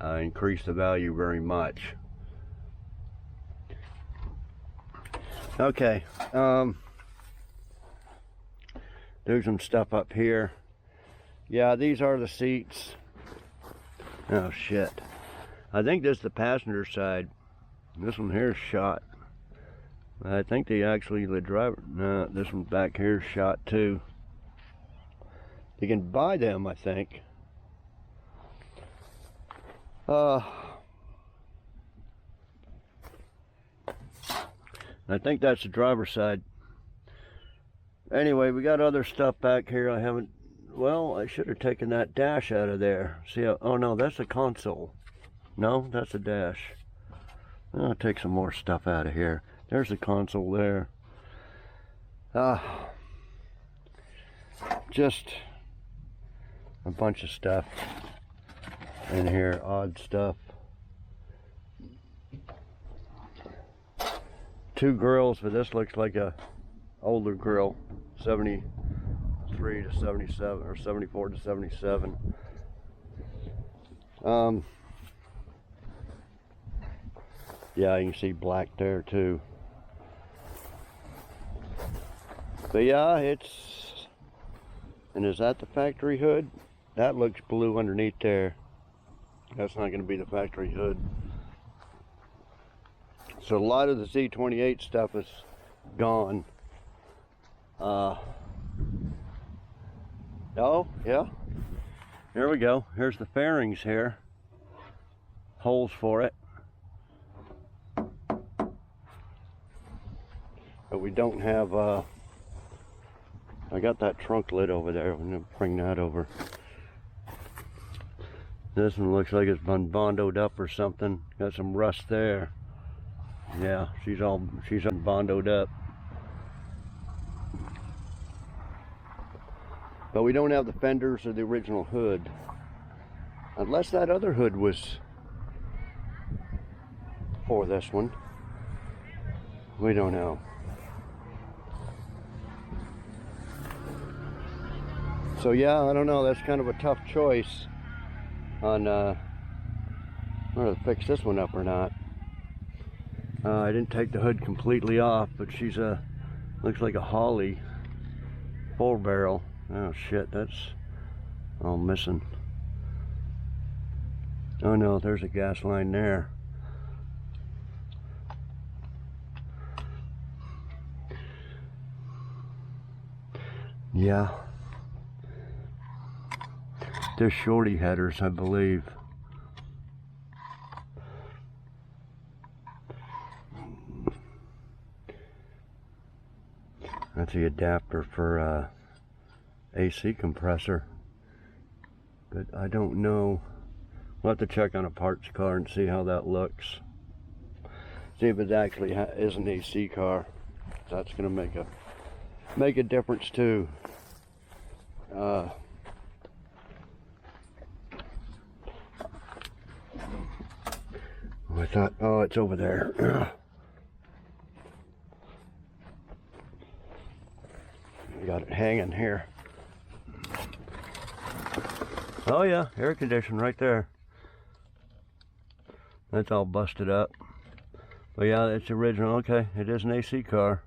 increase the value very much. Okay, there's some stuff up here. Yeah, these are the seats. Oh shit. I think this is the passenger side. This one here is shot. I think the driver, no, this one back here is shot too. You can buy them, I think. I think that's the driver's side. Anyway, we got other stuff back here. I should have taken that dash out of there. See how, oh no, that's the console. No, that's a dash. I'll take some more stuff out of here. There's the console there. Just a bunch of stuff in here, odd stuff. Two grills, but this looks like a older grill, 73 to 77 or 74 to 77. Yeah, you can see black there too. But yeah, and is that the factory hood? That looks blue underneath there. That's not going to be the factory hood. So a lot of the Z28 stuff is gone. Oh yeah, there we go. Here's the fairings here. Holes for it. But we don't have, I got that trunk lid over there. I'm gonna bring that over. This one looks like it's been bondoed up or something. Got some rust there. Yeah, she's bondoed up. But we don't have the fenders or the original hood. Unless that other hood was for this one. We don't know. So yeah, I don't know, that's kind of a tough choice on whether to fix this one up or not. I didn't take the hood completely off, but she's looks like a Holly 4-barrel. Oh shit, that's all missing. Oh no, there's a gas line there. Yeah, They're shorty headers, I believe. That's the adapter for AC compressor. But I don't know. We'll have to check on a parts car and see how that looks. See if it actually is an AC car. That's gonna make a difference too. I thought, oh, it's over there. Got it hanging here. Oh yeah, air conditioning right there. That's all busted up. But yeah, it's original. Okay, it is an AC car.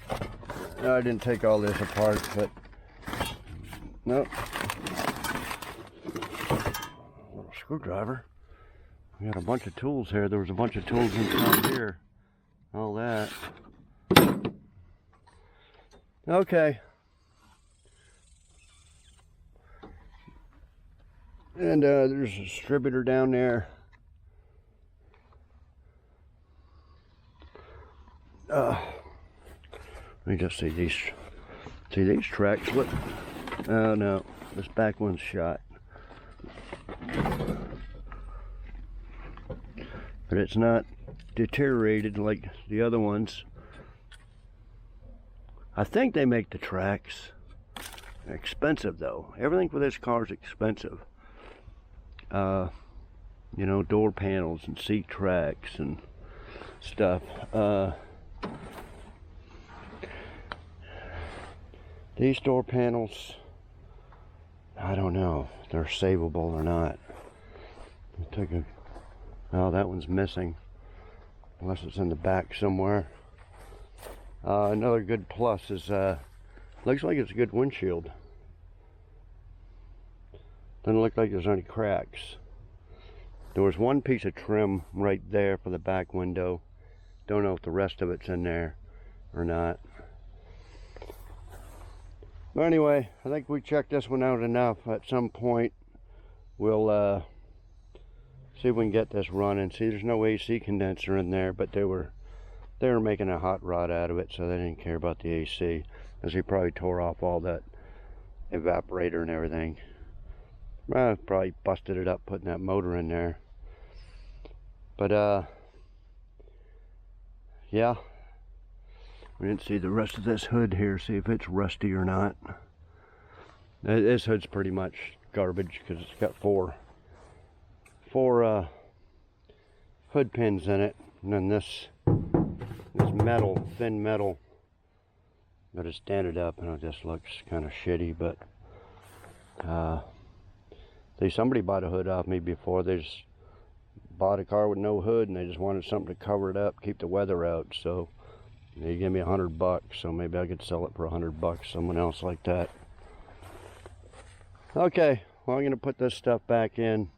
I didn't take all this apart, but nope. A little screwdriver. We got a bunch of tools here. There was a bunch of tools inside here. All that. Okay. And there's a distributor down there. Let me just see these tracks. What? Oh no, this back one's shot. But it's not deteriorated like the other ones. I think they make the tracks. They're expensive though. Everything for this car is expensive. You know, door panels and seat tracks and stuff. These door panels, I don't know if they're savable or not. Oh, that one's missing, unless it's in the back somewhere. Another good plus is, looks like it's a good windshield. Doesn't look like there's any cracks. There was one piece of trim right there for the back window. Don't know if the rest of it's in there or not. But anyway, I think we checked this one out enough. At some point, we'll see if we can get this running. See, there's no AC condenser in there, but they were making a hot rod out of it, so they didn't care about the AC, as he probably tore off all that evaporator and everything. Well, probably busted it up putting that motor in there. But yeah, we didn't see the rest of this hood here, see if it's rusty or not. This hood's pretty much garbage because it's got four hood pins in it, and then this metal, thin metal, but it's standed up and it just looks kind of shitty. But see, somebody bought a hood off me before. They just bought a car with no hood and they just wanted something to cover it up, keep the weather out. So they gave me $100, so maybe I could sell it for $100, someone else like that. Okay, well, I'm gonna put this stuff back in,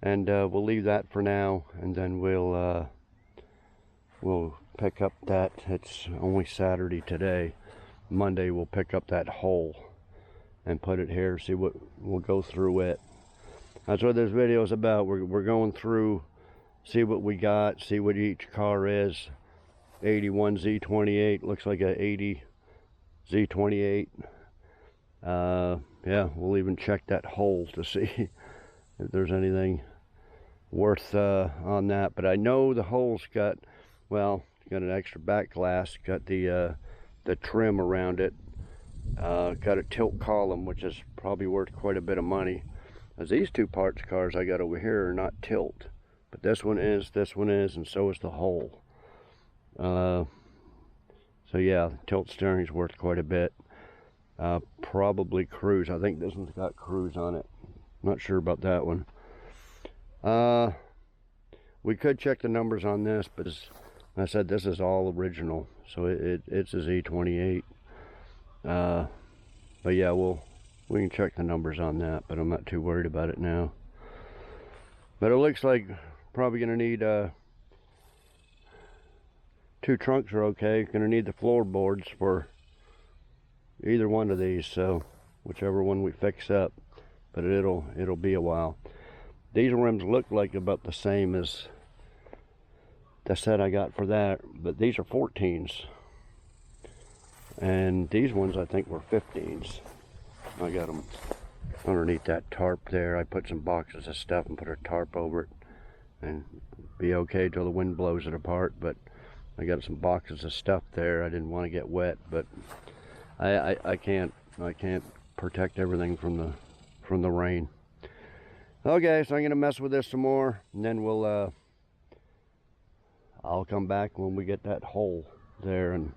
and we'll leave that for now, and then we'll pick up that. It's only Saturday today. Monday we'll pick up that hole and put it here. See what we'll go through it. That's what this video is about. We're going through, see what we got, see what each car is. 81 Z28 looks like a 80 Z28. Yeah, we'll even check that hole to see if there's anything worth on that. But I know the hole's got, well, got an extra back glass, got the trim around it, got a tilt column, which is probably worth quite a bit of money. As these two parts cars I got over here are not tilt, but this one is, and so is the hole. So yeah, tilt steering is worth quite a bit. Probably cruise. I think this one's got cruise on it. Not sure about that one. We could check the numbers on this, but as I said, this is all original, so it's a Z28. But yeah, we can check the numbers on that, but I'm not too worried about it now. But it looks like probably gonna need two trunks are okay. Gonna need the floorboards for either one of these, so whichever one we fix up. but it'll be a while. These rims look like about the same as the set I got for that, but these are 14s. And these ones I think were 15s. I got them underneath that tarp there. I put some boxes of stuff and put a tarp over it, and be okay till the wind blows it apart. But I got some boxes of stuff there. I didn't want to get wet, but I can't protect everything from the rain. Okay, so I'm gonna mess with this some more, and then I'll come back when we get that hole there and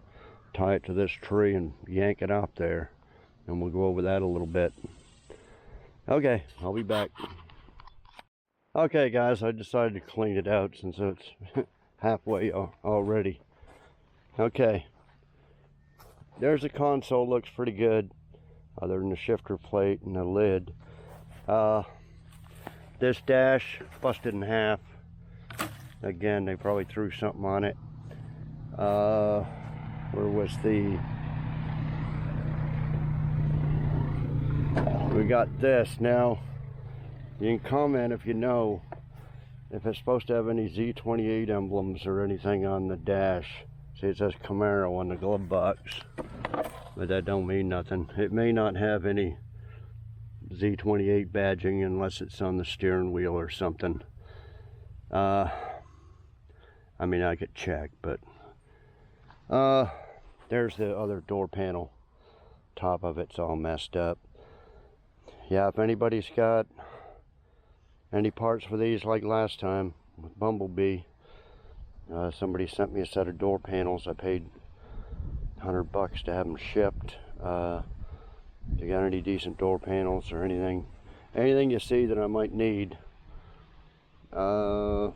tie it to this tree and yank it out there, and we'll go over that a little bit. Okay, I'll be back. Okay guys, I decided to clean it out since it's halfway already. Okay, there's the console. Looks pretty good other than the shifter plate and the lid. This dash busted in half. Again, they probably threw something on it. Where was we got this. Now you can comment if you know if it's supposed to have any Z28 emblems or anything on the dash. See, it says Camaro on the glove box, but that don't mean nothing. It may not have any Z28 badging unless it's on the steering wheel or something. I mean, I could check, but there's the other door panel. Top of it's all messed up. Yeah, if anybody's got any parts for these like last time with Bumblebee, somebody sent me a set of door panels. I paid $100 to have them shipped. If you got any decent door panels or anything you see that I might need. Yeah,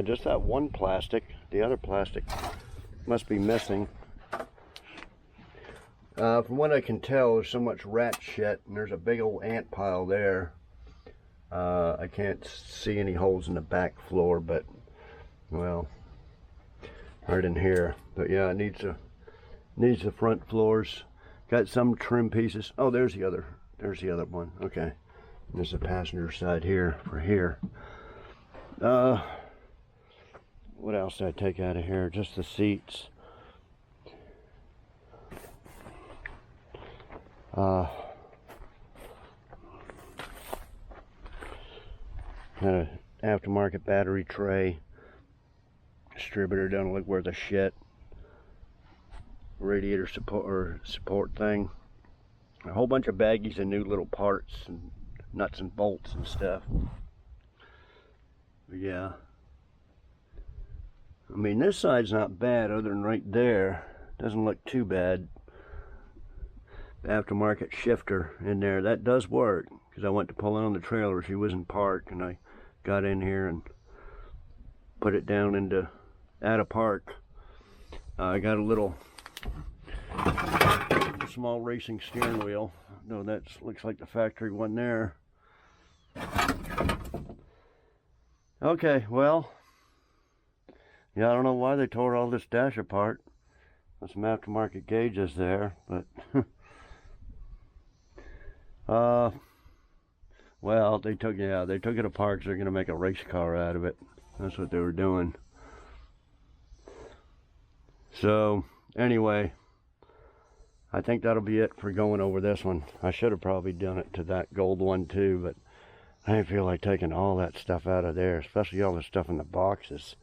just that one plastic. The other plastic must be missing. From what I can tell, there's so much rat shit, and there's a big old ant pile there. I can't see any holes in the back floor, but well, right in here. But yeah, it needs the front floors. Got some trim pieces. Oh, there's the other one. Okay, there's the passenger side here for here. What else did I take out of here? Just the seats. Got an aftermarket battery tray. Distributor doesn't look worth a shit. Radiator support thing. A whole bunch of baggies and new little parts and nuts and bolts and stuff. But yeah, I mean, this side's not bad other than right there. Doesn't look too bad. The aftermarket shifter in there, that does work, because I went to pull in on the trailer. She wasn't parked, and I got in here and put it down into out of park. I got a little small racing steering wheel. No, that looks like the factory one there. Okay, well, yeah, I don't know why they tore all this dash apart. There's some aftermarket gauges there, but well, they took it apart, so they're gonna make a race car out of it. That's what they were doing. So anyway, I think that'll be it for going over this one. I should have probably done it to that gold one too, but I didn't feel like taking all that stuff out of there, especially all the stuff in the boxes.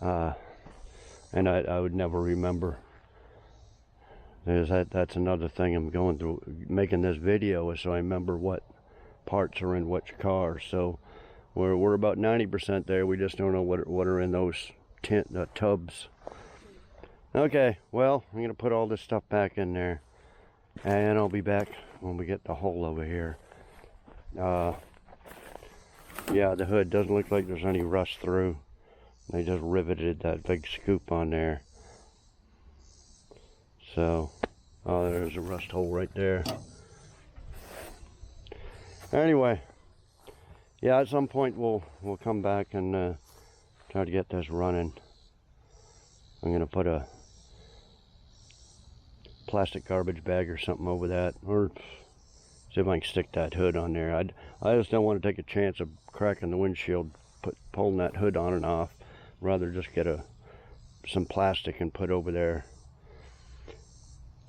And I would never remember. That's another thing I'm going through, making this video, is so I remember what parts are in which car. So we're about 90% there. We just don't know what are in those tubs. Okay, well, I'm gonna put all this stuff back in there, and I'll be back when we get the hole over here. Yeah, the hood doesn't look like there's any rust through. They just riveted that big scoop on there. So, oh, there's a rust hole right there. Anyway, yeah, at some point we'll come back and try to get this running. I'm gonna put a plastic garbage bag or something over that, or See if I can stick that hood on there. I just don't want to take a chance of cracking the windshield, pulling that hood on and off. Rather just get some plastic and put over there.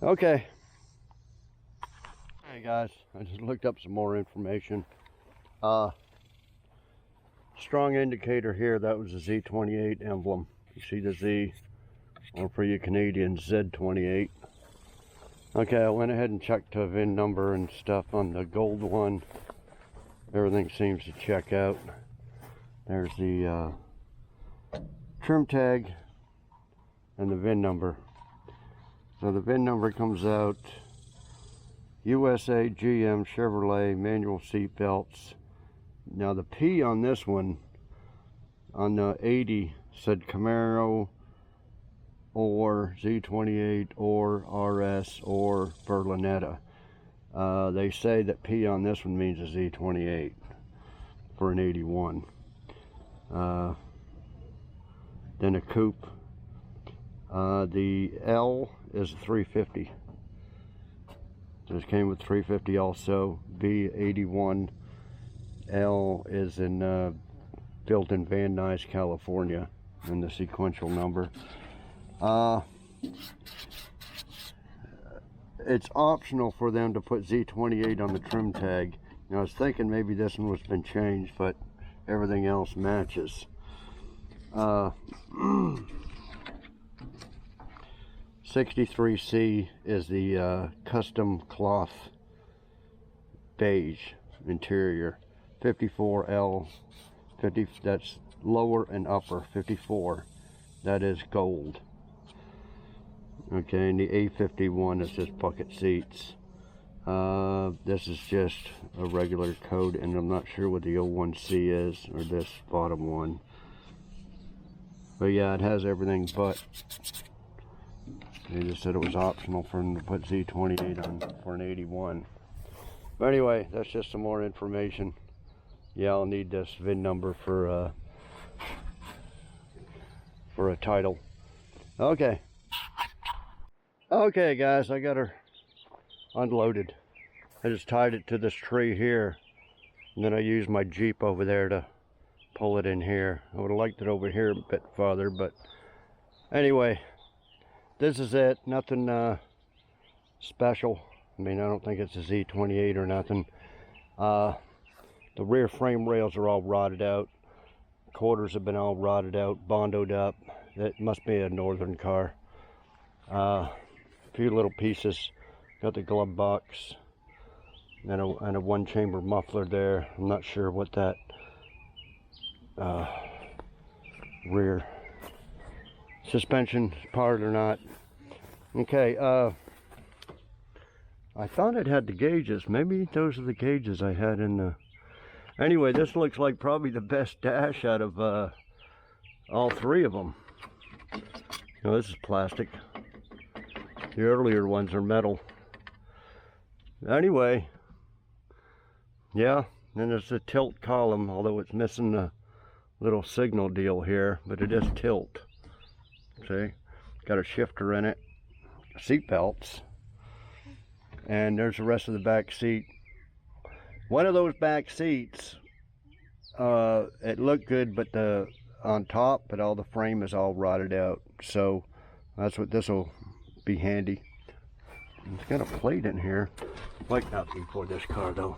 Okay. Hey guys, I just looked up some more information. Strong indicator here, that was a Z28 emblem. You see the Z, or for you Canadians, Z28. Okay, I went ahead and checked the VIN number and stuff on the gold one. Everything seems to check out. There's the trim tag and the VIN number. So the VIN number comes out USA, GM, Chevrolet, manual seat belts. Now the P on this one, on the 80, said Camaro or Z28 or RS or Berlinetta. They say that P on this one means a Z28 for an 81. Then a coupe. The L is a 350. This came with 350 also. B81. L is in built in Van Nuys, California, and the sequential number. It's optional for them to put Z28 on the trim tag. Now, I was thinking maybe this one was been changed, but everything else matches. 63C is the custom cloth beige interior. 54L, 50, that's lower and upper. 54, that is gold. Okay, and the A51 is just bucket seats. This is just a regular code, and I'm not sure what the 01C is, or this bottom one. But yeah, it has everything but. They just said it was optional for them to put Z28 on for an 81. But anyway, that's just some more information. Yeah, I'll need this VIN number for a title. Okay. Okay guys, I got her unloaded. I just tied it to this tree here, and then I used my Jeep over there to pull it in here. I would have liked it over here a bit farther, but anyway, this is it. Nothing special. I mean, I don't think it's a Z28 or nothing. The rear frame rails are all rotted out. Quarters have been all rotted out, bondoed up. It must be a northern car. A few little pieces. Got the glove box and a one chamber muffler there. I'm not sure what that rear suspension part or not. Okay, I thought it had the gauges. Maybe those are the gauges I had in the... Anyway, this looks like probably the best dash out of all three of them. Now, this is plastic. The earlier ones are metal. Anyway, yeah, and there's a tilt column, although it's missing the little signal deal here, but it is tilt. See, got a shifter in it, seat belts, and there's the rest of the back seat. One of those back seats, it looked good, but on top, but all the frame is all rotted out. So that's what this will be handy. It's got a plate in here. Like nothing for this car though.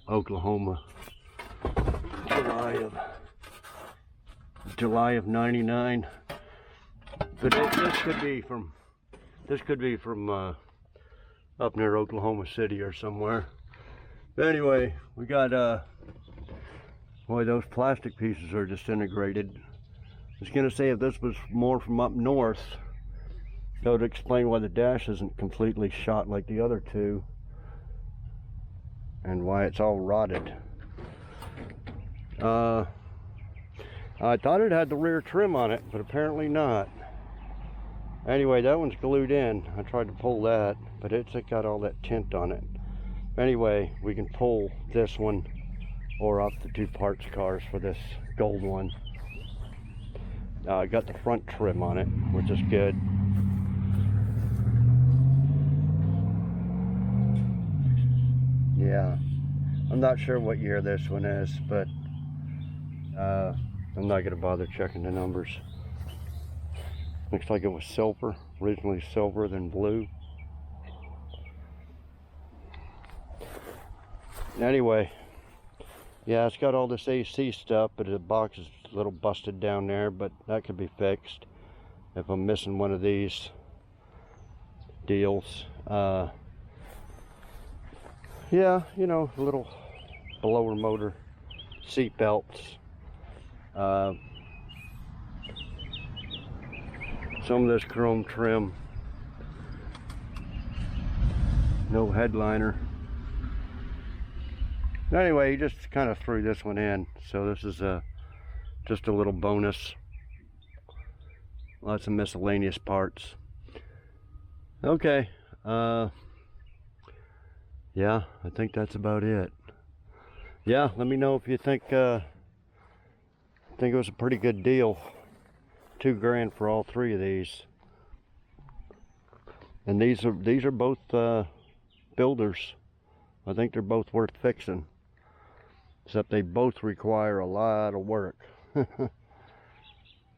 Oklahoma, July of '99. But this could be from up near Oklahoma City or somewhere. But anyway, we got boy, those plastic pieces are disintegrated. I was gonna say if this was more from up north, that would explain why the dash isn't completely shot like the other two, and why it's all rotted. I thought it had the rear trim on it, but apparently not. Anyway, that one's glued in. I tried to pull that, but it's got all that tint on it. Anyway, we can pull this one or off the two parts cars for this gold one. I got the front trim on it, which is good. Yeah, I'm not sure what year this one is, but I'm not gonna bother checking the numbers. Looks like it was silver, originally silver, then blue. Anyway, yeah, it's got all this AC stuff, but the box is a little busted down there, but that could be fixed if I'm missing one of these deals. Yeah, you know, a little blower motor, seat belts, some of this chrome trim, no headliner. Anyway, he just kind of threw this one in, so this is just a little bonus. Lots of miscellaneous parts. Okay, yeah, I think that's about it. Yeah, let me know if you think it was a pretty good deal. $2 grand for all three of these. And these are both builders. I think they're both worth fixing. Except they both require a lot of work.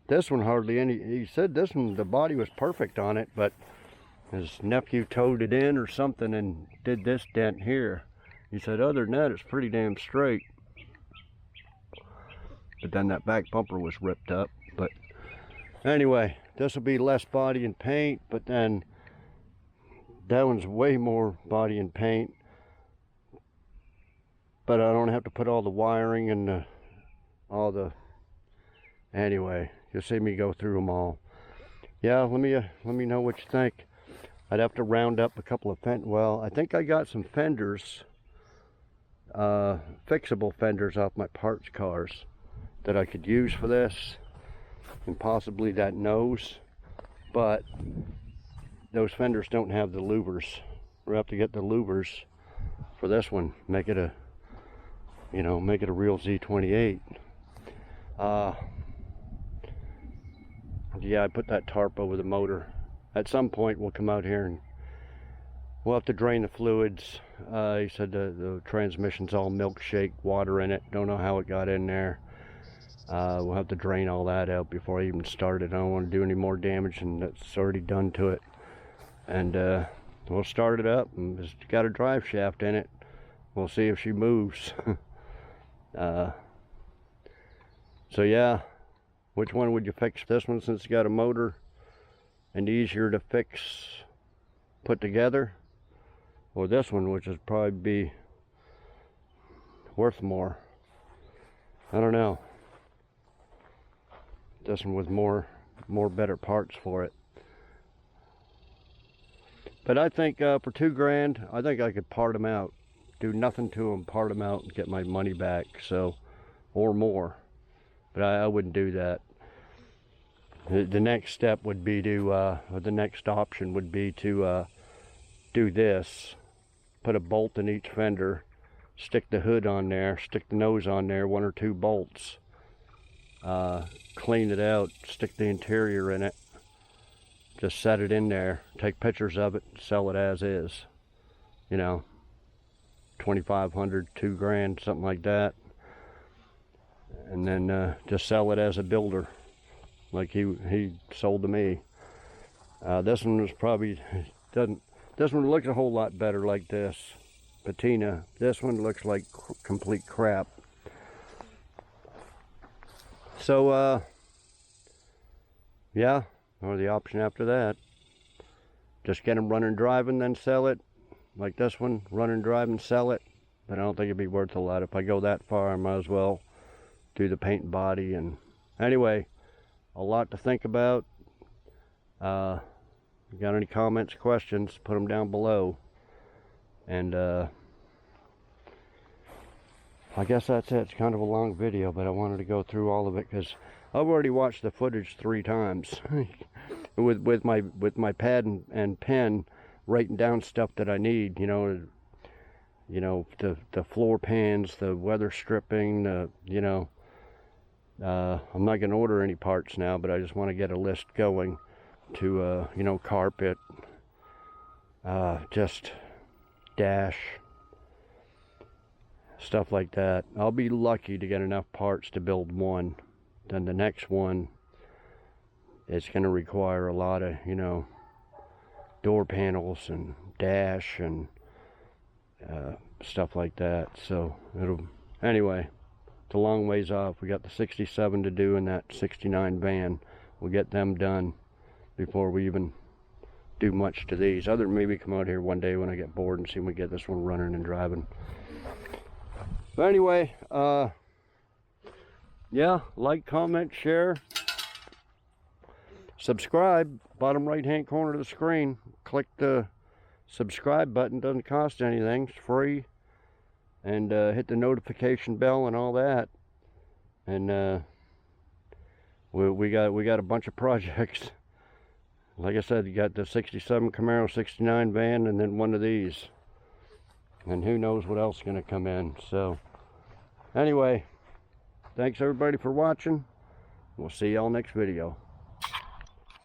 This one hardly any. He said this one, the body was perfect on it, but his nephew towed it in or something and did this dent here. He said other than that, it's pretty damn straight. But then that back bumper was ripped up. But anyway, this will be less body and paint, but then that one's way more body and paint. But I don't have to put all the wiring and all the. Anyway, you'll see me go through them all. Yeah, let me know what you think. I'd have to round up a couple of well, I think I got some fenders, fixable fenders off my parts cars that I could use for this, and possibly that nose, but those fenders don't have the louvers. We'll have to get the louvers for this one, make it a, you know, make it a real Z28. Yeah, I put that tarp over the motor. At some point we'll come out here and we'll have to drain the fluids. He said the transmission's all milkshake, water in it. Don't know how it got in there. We'll have to drain all that out before I even start it. I don't want to do any more damage than that's already done to it. And we'll start it up, and it's got a drive shaft in it. We'll see if she moves. So yeah, which one would you fix? This one, since it's got a motor and easier to fix, put together, or this one, which would probably be worth more? I don't know. This one with more better parts for it. But I think for $2 grand, I think I could part them out, do nothing to them, part them out, and get my money back. So, or more. But I wouldn't do that. The next step would be to, or the next option would be to do this. Put a bolt in each fender, stick the hood on there, stick the nose on there, 1 or 2 bolts. Clean it out, stick the interior in it, just set it in there, take pictures of it, sell it as is. You know, 2,500, $2 grand, something like that. And then just sell it as a builder, like he sold to me. This one was probably, this one looks a whole lot better like this, patina. This one looks like complete crap. So, yeah, or the option after that, just get them running, driving, then sell it. Like this one, run and drive and sell it. But I don't think it'd be worth a lot. If I go that far, I might as well do the paint and body. And anyway, a lot to think about. If you got any comments, questions, put them down below. And I guess that's it. It's kind of a long video, but I wanted to go through all of it because I've already watched the footage 3 times with my pad and pen, writing down stuff that I need. You know, the floor pans, the weather stripping, you know. I'm not going to order any parts now, but I just want to get a list going to, you know, carpet, just dash, stuff like that. I'll be lucky to get enough parts to build one. Then the next one is going to require a lot of, you know, door panels and dash and stuff like that. So it'll, anyway, it's a long ways off. We got the 67 to do and that 69 van. We'll get them done before we even do much to these, other than maybe come out here one day when I get bored and see if we get this one running and driving. But anyway, yeah, like, comment, share, subscribe. Bottom right hand corner of the screen, click the subscribe button. Doesn't cost anything, it's free. And hit the notification bell and all that. And we got a bunch of projects. Like I said, you got the 67 Camaro 69 van and then one of these. And who knows what else is going to come in. So, anyway, thanks everybody for watching. We'll see y'all next video.